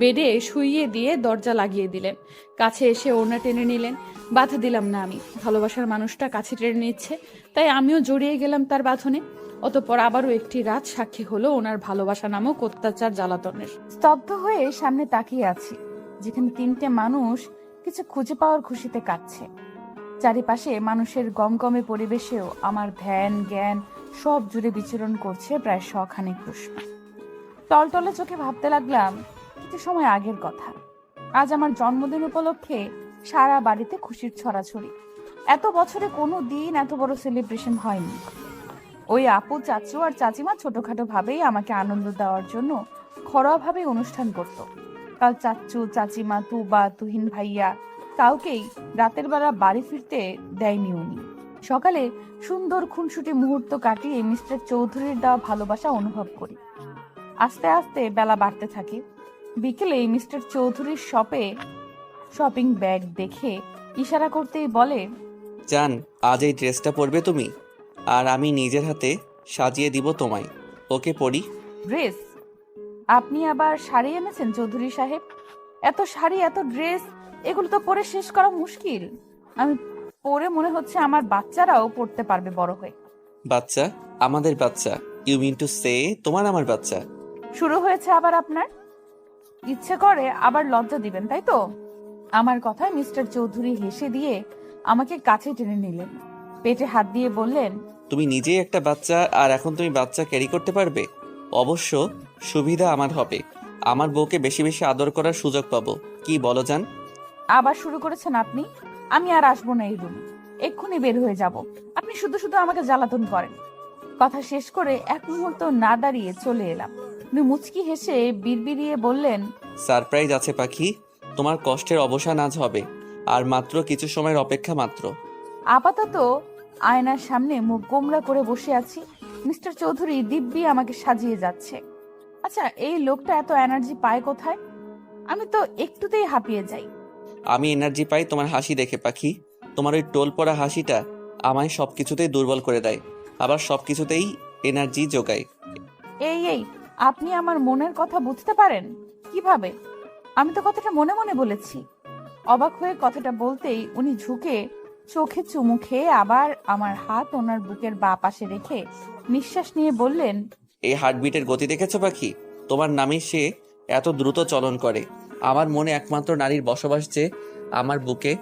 A: বেডে শুইয়ে দিয়ে দরজা লাগিয়ে দিলেন। কাছে এসে ওড়না টেনে নিলেন। বাধা দিলাম না আমি। ভালোবাসার মানুষটা কাছে টেনে নিচ্ছে, তাই আমিও জড়িয়ে গেলাম তার বাঁধনে। অতঃপর আবারও একটি রাত সাক্ষী হলো ওনার ভালোবাসা নামক অত্যাচার জ্বালাতনের। স্তব্ধ হয়ে সামনে তাকিয়ে আছি, যেখানে 3টে মানুষ কিছু খুঁজে পাওয়ার খুশিতে কাটছে। চারিপাশে মানুষের গমগমে পরিবেশেও আমার ধ্যান জ্ঞান সব জুড়ে বিচরণ করছে প্রায় 100 খানেক প্রশ্ন। টলটলে চোখে ভাবতে লাগলাম কিছু সময় আগের কথা। আজ আমার জন্মদিন উপলক্ষে সারা বাড়িতে খুশির ছড়াছড়ি। এত বছরে কোনো দিন এত বড় সেলিব্রেশন হয়নি। ওই আপু, চাচু আর চাচিমা ছোটখাটো ভাবেই আমাকে আনন্দ দেওয়ার জন্য ঘরোয়াভাবে অনুষ্ঠান করত। কাল চাচু, চাচিমা, তুবা, তুহিন ভাইয়া কাউকেই রাতের বেলা বাড়ি ফিরতে দেয়নি উনি। সকালে সুন্দর খুনসুটি মুহূর্ত কাটিয়ে মিস্টার চৌধুরীর দেওয়া ভালোবাসা অনুভব করি। আস্তে আস্তে বেলা বাড়তে থাকে। বিকেলে মিস্টার চৌধুরীর শপে শপিং ব্যাগ দেখে ইশারা করতেই বলে,
B: জান, আজ এই ড্রেসটা পরবে তুমি, আর আমি নিজের হাতে সাজিয়ে দিব তোমায়। ওকে পরি।
A: ড্রেস? আপনি আবার শাড়ি এনেছেন চৌধুরী সাহেব? এত শাড়ি, এত ড্রেস, এগুলো তো পরে শেষ করা মুশকিল। আমি পরে মনে হচ্ছে আমার বাচ্চারাও পড়তে পারবে বড় হয়ে।
B: বাচ্চা? আমাদের বাচ্চা? ইউ মিন টু সে তোমার আমার বাচ্চা?
A: শুরু হয়েছে আবার আপনার? ইচ্ছে করে আবার লজ্জা দিবেন তাই তো? আমার কথায় মিস্টার চৌধুরী হেসে দিয়ে আমাকে কাছে টেনে নিলেন, পেটে হাত দিয়ে বললেন,
B: তুমি নিজেই একটা বাচ্চা, আর এখন তুমি বাচ্চা ক্যারি করতে পারবে? অবশ্য সুবিধা আমার হবে, আমার বউকে বেশি বেশি আদর করার সুযোগ পাবো। কি বলো জান?
A: আবার শুরু করেছেন আপনি। আমি আর আসবো না এই রুমে, এক্ষুনি বের হয়ে যাব। আপনি শুধু শুধু আমাকে জ্বালাতন করেন। কথা শেষ করে এক মুহূর্ত না দাঁড়িয়ে চলে এলাম। উনি মুচকি হেসে বিড়বিড়িয়ে বললেন,
B: সারপ্রাইজ আছে পাখি, তোমার কষ্টের অবসান আজ হবে, আর মাত্র কিছু সময়ের অপেক্ষা মাত্র।
A: আপাতত আয়নার সামনে মুখ গোমড়া করে বসে আছি। মিস্টার চৌধুরী দিব্যি আমাকে সাজিয়ে যাচ্ছে। আচ্ছা, এই লোকটা এত এনার্জি পায় কোথায়? আমি তো একটুতেই হাঁপিয়ে যাই।
B: আমি এনার্জি পাই তোমার হাসি দেখে পাখি। তোমার ওই টোল পড়া হাসিটা আমায় সবকিছুতেই দুর্বল করে দেয়, আবার সবকিছুতেই এনার্জি যোগায়।
A: এই আপনি আমার মনের কথা বুঝতে পারেন কিভাবে? আমি তো কথাটা মনে মনে বলেছি। অবাক হয়ে কথাটা বলতেই উনি ঝুঁকে চোখে চুমু খেয়ে আবার আমার হাত ওনার বুকের বাঁ পাশে রেখে নিঃশ্বাস নিয়ে বললেন,
B: এই হার্টবিটের গতি দেখেছো পাখি? তোমার নামে সে এত দ্রুত চলন করে। আমার মনে একমাত্র নারীর বসবাস যে আমার বুকে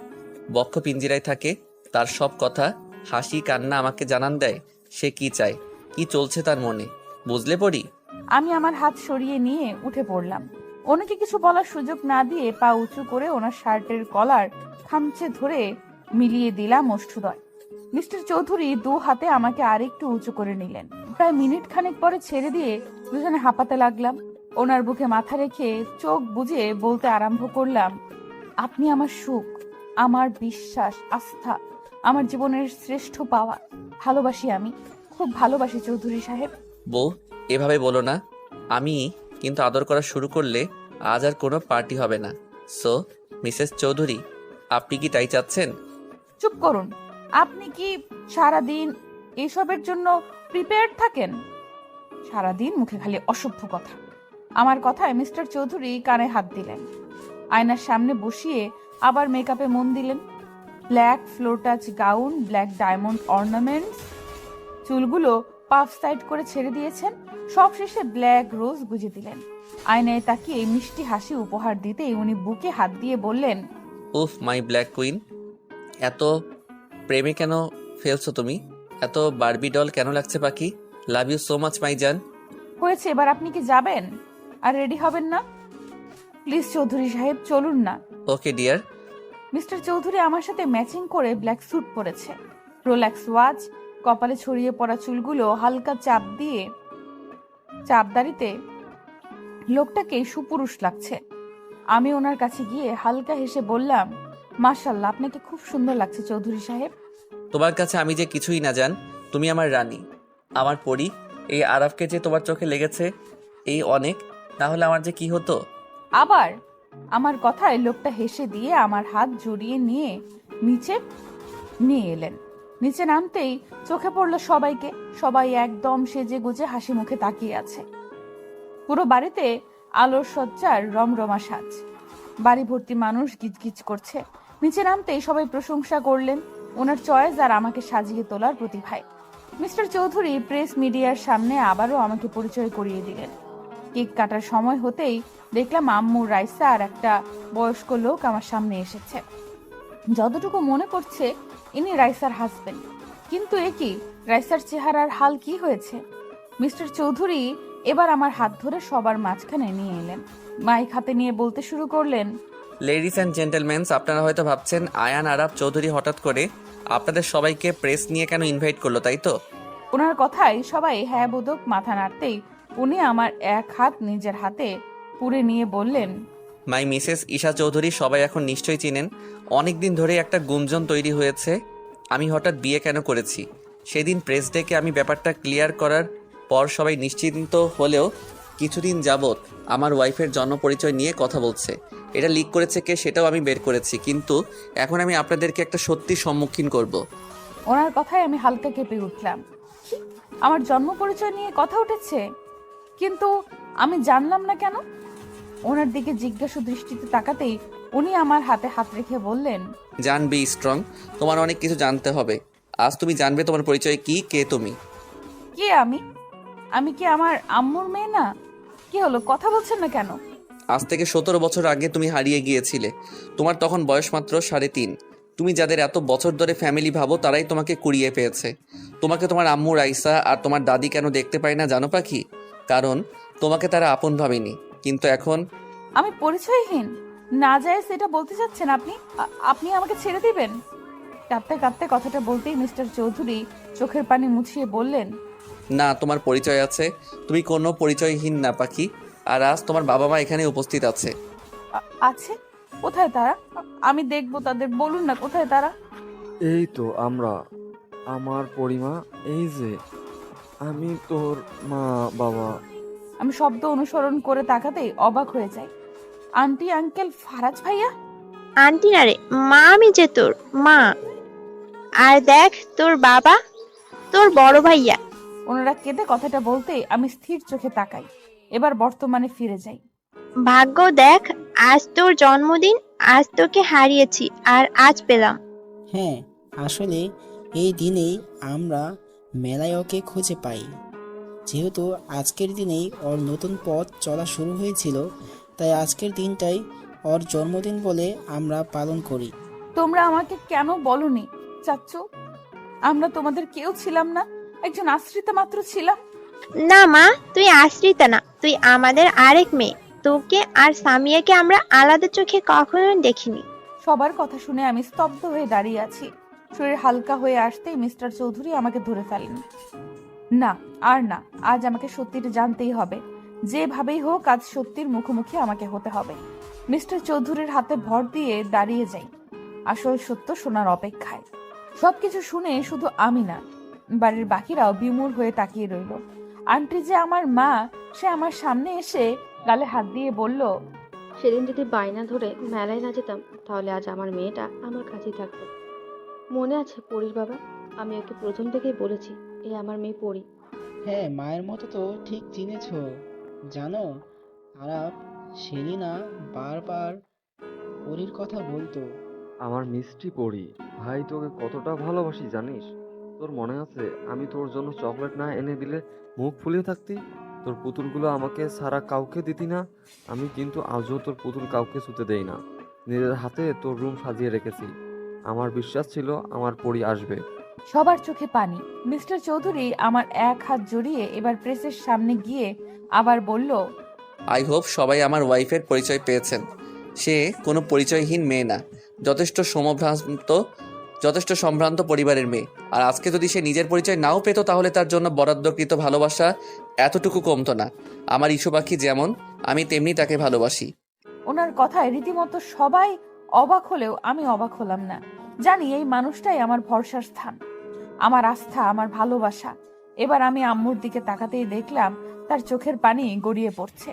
B: বক্ষ পিঞ্জিরায় থাকে, তার সব কথা, হাসি কান্না আমাকে জানান দেয় সে কি চায়, কি চলছে তার মনে। বুঝলে পড়ি?
A: আমি আমার হাত সরিয়ে নিয়ে উঠে পড়লাম। ওনাকে কিছু বলার সুযোগ না দিয়ে পা উঁচু করে ওনার শার্টের কলার খামচে ধরে মিলিয়ে দিলাম ওষ্ঠদ্বয়। মিস্টার চৌধুরী দু হাতে আমাকে আরেকটু উঁচু করে নিলেন। প্রায় মিনিট খানেক পরে ছেড়ে দিয়ে দুজনে হাঁপাতে লাগলাম। ওনার বুকে মাথা রেখে চোখ বুজে বলতে আরম্ভ করলাম, আপনি আমার সুখ, আমার বিশ্বাস, আস্থা, আমার জীবনের শ্রেষ্ঠ পাওয়া। ভালোবাসি, আমি খুব ভালোবাসি চৌধুরী সাহেব।
B: বউ, এভাবে বলো না। আমি কিন্তু আদর করা শুরু করলে আজ আর কোনো পার্টি হবে না। সো মিসেস চৌধুরী, আপনি কি তাই চাচ্ছেন?
A: চুপ করুন। আপনি কি সারাদিন এসবের জন্য প্রিপেয়ার্ড থাকেন? সারাদিন মুখে খালি অসভ্য কথা। আমার কথায় মিস্টার চৌধুরী কানে হাত দিলেন, আয়নার সামনে বসিয়ে আবার মেকআপে মন দিলেন। Black floor touch gown, black diamond ornaments, চুলগুলো পাফ সাইড করে ছেড়ে দিয়েছেন। সব শেষে ব্ল্যাক রোজ গুজে দিলেন। আয়নায় তাকিয়ে মিষ্টি হাসি উপহার দিতেই উনি বুকে হাত দিয়ে বললেন,
B: উফ মাই ব্ল্যাক কুইন, এত প্রেমে কেন ফেলছো তুমি? এত বারবি ডল কেন লাগছে Pakhi? Love you so much my জান।
A: হয়েছে, এবার আপনি কি যাবেন আর রেডি হবেন না? প্লিজ চৌধুরী সাহেব, চলুন না।
B: Okay dear.
A: মিস্টার চৌধুরী আমার সাথে ম্যাচিং করে ব্ল্যাক স্যুট পরেছে, রোলেক্স ওয়াচ, কপালে ছড়িয়ে পড়া চুলগুলো হালকা চাপদারিতে লোকটাকে সুপুরুষ লাগছে। আমি ওনার কাছে গিয়ে হালকা হেসে বললাম, মাশাআল্লাহ, আপনাকে খুব সুন্দর লাগছে চৌধুরী সাহেব।
B: তোমার কাছে আমি যে কিছুই না জান, তুমি আমার রানী, আমার পরী। এই আরাফকে যে তোমার চোখে লেগেছে এই অনেক, না হলে আমার যে কি হতো।
A: আবার আমার কথায় লোকটা হেসে দিয়ে আমার হাত জড়িয়ে নিয়ে নিচে নিয়ে এলেন। নিচে নামতেই চোখে পড়লো সবাইকে। সবাই একদম সেজে গুজে হাসি মুখে তাকিয়ে আছে। পুরো বাড়িতে আলোর সজ্জার রমরমা সাজ, বাড়ি ভর্তি মানুষ গিজগিজ করছে। নিচে নামতেই সবাই প্রশংসা করলেন ওনার চয়েস আর আমাকে সাজিয়ে তোলার প্রতিভায়। মিস্টার চৌধুরী প্রেস মিডিয়ার সামনে আবারও আমাকে পরিচয় করিয়ে দিলেন। কেক কাটার সময় হতেই দেখলাম আম্মু, রাইসা আর একটা বয়স্ক লোক আমার সামনে এসেছে। যতটুকু মনে পড়ছে ইনি রাইসার হাজবেন্ড। কিন্তু এ কি, রাইসার চেহারার হাল কি হয়েছে? মিস্টার চৌধুরী এবার আমার হাত ধরে সবার মাঝখানে নিয়ে এলেন। মাইক হাতে নিয়ে বলতে শুরু করলেন,
B: লেডিস অ্যান্ড জেন্টলম্যানস, আপনারা হয়তো ভাবছেন আয়ান আরাফ চৌধুরী হঠাৎ করে আপনাদের সবাইকে প্রেস নিয়ে কেন ইনভাইট করলো, তাই তো?
A: ওনার কথাই সবাই হ্যাঁ বোধক মাথা নাড়তেই উনি আমার এক হাত নিজের হাতে পুরে নিয়ে বললেন,
B: মাই মিসেস ঈশা চৌধুরী সবাই এখন নিশ্চয়ই চিনেন। অনেকদিন ধরে একটা গুঞ্জন তৈরি হয়েছে আমি হঠাৎ বিয়ে কেন করেছি। সেদিন প্রেস ডেকে আমি ব্যাপারটা ক্লিয়ার করার পর সবাই নিশ্চিন্ত হলেও কিছুদিন যাবৎ আমার ওয়াইফের জন্ম পরিচয় নিয়ে কথা বলছে। এটা লিক করেছে কে সেটাও আমি বের করেছি, কিন্তু এখন আমি আপনাদেরকে একটা সত্যির সম্মুখীন করব।
A: ওনার কথায় আমি হালকা কেঁপে উঠলাম। কি, আমার জন্ম পরিচয় নিয়ে কথা উঠেছে? কিন্তু আমি জানলাম না কেন? ওনার দিকে জিজ্ঞাসা দৃষ্টিতে তাকাতেই উনি আমার হাতে হাত রেখে বললেন,
B: জান, বি স্ট্রং, তোমার অনেক কিছু জানতে হবে। আজ তুমি জানবে তোমার পরিচয় কি, কে তুমি।
A: কে আমি? আমি কি আমার আম্মুর মেয়ে না? কি হলো, কথা বলছেন না কেন?
B: আজ থেকে 17 বছর আগে তুমি হারিয়ে গিয়েছিলে। তোমার তখন বয়স মাত্র 3.5। তুমি যাদের এত বছর ধরে ফ্যামিলি ভাবো তারাই তোমাকে কুড়িয়ে পেয়েছে। তোমাকে তোমার আম্মু রাইসা আর তোমার দাদি কেন দেখতে পায় না জানো পাখি? কারণ তোমাকে তারা আপন ভাবেনি। কিন্তু এখন
A: আমি পরিচয়হীন না যায় সেটা বলতে চাচ্ছেন আপনি? আপনি আমাকে ছেড়ে দিবেন? কাঁদতে কাঁদতে কথাটা বলতেই মিস্টার চৌধুরী চোখের পানি মুছিয়ে বললেন,
B: না, তোমার পরিচয় আছে। তুমি কোনো পরিচয়হীন না পাখি। আর আজ তোমার বাবা মা এখানে উপস্থিত আছে।
A: আছে? কোথায় তারা? আমি দেখবো তাদের, বলুন না কোথায় তারা?
I: এই তো আমরা, আমার পরিমা, এই যে আমি তোর মা বাবা।
A: আমি শব্দ অনুসরণ করে তাকাতেই অবাক হয়ে যাই। আন্টি, আঙ্কেল, ফারাজ ভাইয়া।
G: আন্টি না রে, মা, আমি যে তোর মা। আর দেখ তোর বাবা, তোর বড় ভাইয়া।
A: ওনারা কেঁদে কথাটা বলতেই আমি স্থির চোখে তাকাই। এবার বর্তমানে ফিরে যাই।
G: ভাগ্য দেখ, আজ তোর জন্মদিন, আজ তোকে হারিয়েছি আর আজ পেলাম।
J: হ্যাঁ, আসলে এই দিনেই আমরা মেলায় ওকে খুঁজে পাই। যেহেতু আজকের দিনেই ওর নতুন পথ চলা শুরু হয়েছিল, তাই আজকের দিনটাই ওর জন্মদিন বলে আমরা পালন করি।
A: তোমরা আমাকে কেন বলনি চাচ্চু? আমরা তোমাদের কেউ ছিলাম না, একজন আশ্রিতা মাত্র ছিলাম।
G: না মা, তুই আশ্রিতা না, তুই আমাদের আরেক মেয়ে। তোকে আর সামিয়াকে আমরা আলাদা চোখে কখনো দেখিনি।
A: সবার কথা শুনে আমি স্তব্ধ হয়ে দাঁড়িয়ে আছি। শরীর হালকা হয়ে আসতেই মিস্টার চৌধুরী আমাকে ধরে ফেলেন। না, আর না, আজ আমাকে সত্যিটা জানতেই হবে। যেভাবেই হোক আজ সত্যির মুখোমুখি আমাকে হতে হবে। মিস্টার চৌধুরীর হাতে ভর দিয়ে দাঁড়িয়ে যাই, আসল সত্য শোনার অপেক্ষায়। সবকিছু শুনে শুধু আমি না, বাড়ির বাকিরাও বিমূঢ় হয়ে তাকিয়ে রইল। আন্টি যে আমার মা, সে আমার সামনে এসে গালে হাত দিয়ে বলল,
K: সেদিন যদি বায়না ধরে মেলায় না যেতাম তাহলে আজ আমার মেয়েটা আমার কাছেই থাকতো। মনে আছে পরীর বাবা? আমি ওকে প্রথম থেকেই বলেছি এ আমার মেয়ে পরী।
J: হ্যাঁ, মায়ের মতো তো ঠিক চিনেছ। জানো, আরাফ, সেলিনা বারবার পরীর কথা বলতো।
E: আমার মিষ্টি পড়ি, ভাই তোকে কতটা ভালোবাসি জানিস? তোর মনে আছে আমি তোর জন্য চকলেট না এনে দিলে মুখ ফুলিয়ে থাকতি? তোর পুতুলগুলো আমাকে ছাড়া কাউকে দিতি না। আমি কিন্তু আজও তোর পুতুল কাউকে ছুতে দেই না। নিজের হাতে তোর রুম সাজিয়ে রেখেছি। আমার বিশ্বাস ছিল আমার পরি আসবে।
A: সবার চোখে পানি। মিস্টার চৌধুরী আমার এক হাত জড়িয়ে এবার প্রেসের সামনে গিয়ে আবার বলল,
B: আই হোপ সবাই আমার ওয়াইফের পরিচয় পেয়েছেন। সে কোনো পরিচয়হীন মেয়ে না, যথেষ্ট সম্ভ্রান্ত পরিবারের মেয়ে। আর আজকে যদি সে নিজের পরিচয় নাও পেত তাহলে তার জন্য বরাদ্দকৃত ভালোবাসা এতটুকু কমতো না। আমার ইস্যু পাখি যেমন, আমি তেমনি তাকে ভালোবাসি।
A: ওনার কথায় রীতিমতো সবাই অবাক হলেও আমি অবাক হলাম না। জানি এই মানুষটাই আমার ভরসার স্থান, আমার আস্থা, আমার ভালোবাসা। এবার আমি আম্মুর দিকে তাকাতেই দেখলাম তার চোখের পানি গড়িয়ে পড়ছে।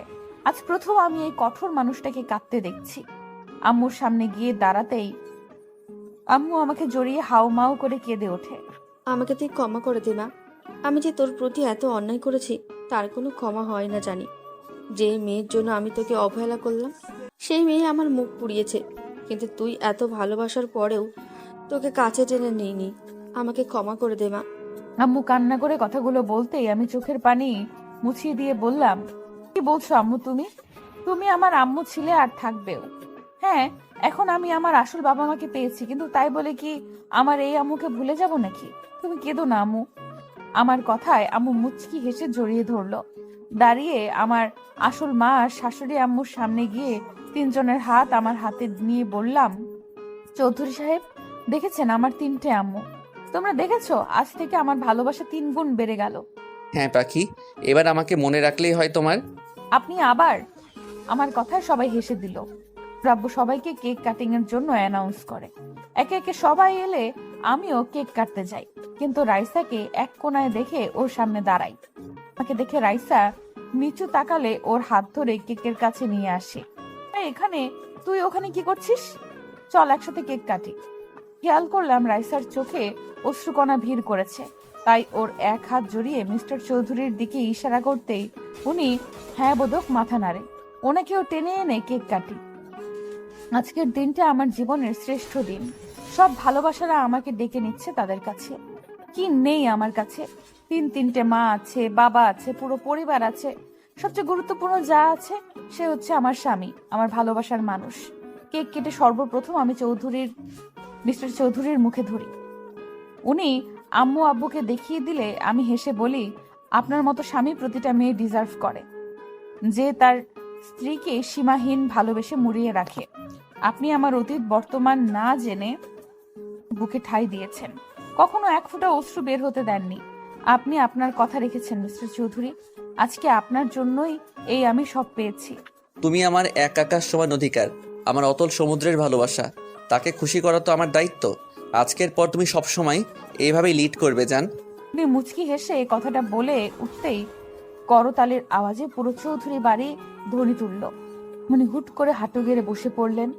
A: আজ প্রথম আমি এই কঠোর মানুষটাকে কাঁদতে দেখছি। আম্মুর সামনে গিয়ে দাঁড়াতেই আম্মু আমাকে জড়িয়ে হাউমাউ করে কেঁদে ওঠে।
K: আমাকে তুই ক্ষমা করে দে মা। আমি যে তোর প্রতি এত অন্যায় করেছি তার কোনো ক্ষমা হয় না জানি। যে মেয়ের জন্য আমি তোকে অবহেলা করলাম সেই মেয়ে আমার মুখ পুড়িয়েছে, কিন্তু তুই এত ভালোবাসার পরেও তোকে কাছে টেনে নিইনি। আমাকে ক্ষমা করে দে মা।
A: আম্মু কান্না করে কথাগুলো বলতেই আমি চোখের পানি মুছিয়ে দিয়ে বললাম, কি বলছো আম্মু? তুমি আমার আম্মু ছিলে আর থাকবেও। হ্যাঁ, এখন আমি আমার আসল বাবা মাকে পেয়েছি, কিন্তু তাই বলে কি আমার এই আম্মুকে ভুলে যাব নাকি? তুমি কেঁদো না আম্মু। আমার কথায় আম্মু মুচকি হেসে জড়িয়ে ধরলো। দাঁড়িয়ে আমার আসল মা আর শাশুড়ি আম্মুর সামনে গিয়ে তিনজনের হাত আমার হাতে নিয়ে বললাম, চৌধুরী সাহেব, দেখেছেন আমার 3টে আম্মু? তোমরা দেখেছো, আজ থেকে আমার ভালোবাসা 3 গুণ বেড়ে গেল।
B: হ্যাঁ পাখি, এবার আমাকে মনে রাখলেই হয় তোমার।
A: আপনি আবার? আমার কথায় সবাই হেসে দিল। রাব্বু সবাইকে কেক কাটিং এর জন্য অ্যানাউন্স করে। একে একে সবাই এলে আমিও কেক কাটতে যাই, কিন্তু রাইসাকে এক কোনায় দেখে ওর সামনে দাঁড়াই। আমাকে দেখে রাইসা নিচু তাকালে ওর হাত ধরে কেকের কাছে নিয়ে আসে। এখানে, তুই ওখানে কি করছিস? চল একসাথে কেক কাটি। খেয়াল করলাম রাইসার চোখে অশ্রুকণা ভিড় করেছে, তাই ওর এক হাত জড়িয়ে মিস্টার চৌধুরীর দিকে ইশারা করতেই উনি হ্যাঁ বোধক মাথা নাড়ে। ওনাকেও টেনে এনে কেক কাটি। আজকের দিনটা আমার জীবনের শ্রেষ্ঠ দিন। সব ভালোবাসারা আমাকে ডেকে নিচ্ছে তাদের কাছে। কি নেই আমার কাছে? 3টে মা আছে, বাবা আছে, পুরো পরিবার আছে। সবচেয়ে গুরুত্বপূর্ণ যা আছে সে হচ্ছে আমার স্বামী, আমার ভালোবাসার মানুষ। কেক কেটে সর্বপ্রথম আমি মিস্টার চৌধুরীর মুখে ধরি। উনি আম্মু আব্বুকে দেখিয়ে দিলে আমি হেসে বলি, আপনার মতো স্বামী প্রতিটা মেয়ে ডিজার্ভ করে, যে তার স্ত্রীকে সীমাহীন ভালোবেসে মুড়িয়ে রাখে। আপনি আমার অতীত বর্তমান না জেনে বুকে ঠাঁই দিয়েছেন, কখনো এক ফোঁটা অশ্রু বের হতে দেননি। আপনি আপনার কথা রেখেছেন মিস্টার চৌধুরী। আজকে আপনার জন্যই এই আমি সব পেয়েছি।
B: তুমি আমার এক আকাশ সমান অধিকার, আমার অতল সমুদ্রের ভালোবাসা। তাকে খুশি করা তো আমার দায়িত্ব। আজকের পর তুমি সবসময় এইভাবেই লিড করবে জান।
A: উনি মুচকি হেসে কথাটা বলে উঠতেই করতালের আওয়াজে পুরো চৌধুরী বাড়ি ধ্বনি তুলল। উনি হুট করে হাঁটু গেড়ে বসে পড়লেন,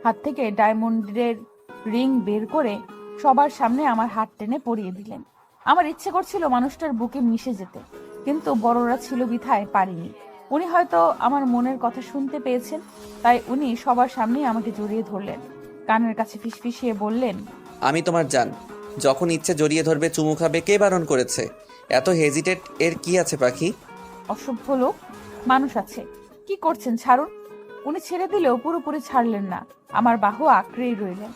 A: হাত থেকে ডায়মন্ডের রিং বের করে সবার সামনে আমার হাত টেনে পরিয়ে দিলেন। আমার ইচ্ছে করছিল মানুষটার বুকে মিশে যেতে, কিন্তু বড়রা ছিল বিধায় পারিনি। উনি হয়তো আমার মনের কথা শুনতে পেয়েছেন, তাই উনি সবার সামনে আমাকে জড়িয়ে ধরলেন, কানের কাছে ফিসফিসিয়ে বললেন,
B: আমি তোমার জান, যখন ইচ্ছে জড়িয়ে ধরবে, চুমু খাবে, কে বারণ করেছে? এত হেজিটেট এর কি আছে পাখি?
A: অসভ্য লোক, মানুষ আছে, কি করছেন, ছাড়ুন। উনি ছেড়ে দিলেও পুরোপুরি ছাড়লেন না, আমার বাহু আঁকড়েই রইলেন।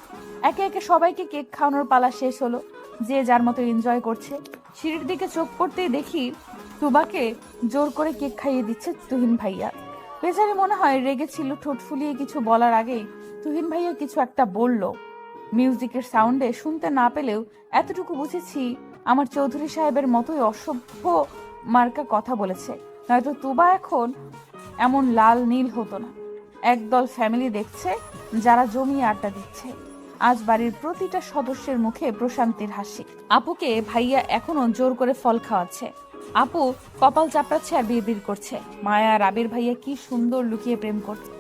A: একে একে সবাইকে কেক খাওয়ানোর পালা শেষ হলো, যে যার মতো এনজয় করছে। সিঁড়ির দিকে চোখ পড়তেই দেখি তুবাকে জোর করে কেক খাইয়ে দিচ্ছে তুহিন ভাইয়া। বেচারি মনে হয় রেগেছিল, ঠোঁট ফুলিয়ে কিছু বলার আগেই তুহিন ভাইয়া কিছু একটা বলল। মিউজিকের সাউন্ডে শুনতে না পেলেও এতটুকু বুঝেছি আমার চৌধুরী সাহেবের মতোই অসভ্য মার্কা কথা বলেছে, নয়তো তুবা এখন এমন লাল নীল হতো না। একদল ফ্যামিলি দেখছে যারা জমিয়ে আড্ডা দিচ্ছে। আজ বাড়ির প্রতিটা সদস্যের মুখে প্রশান্তির হাসি। আপুকে ভাইয়া এখনো জোর করে ফল খাওয়াচ্ছে। আপু কপাল চাপড়াচ্ছে আর বিড়বিড় করছে, মায়া আর আবির ভাইয়া কি সুন্দর লুকিয়ে প্রেম করছে।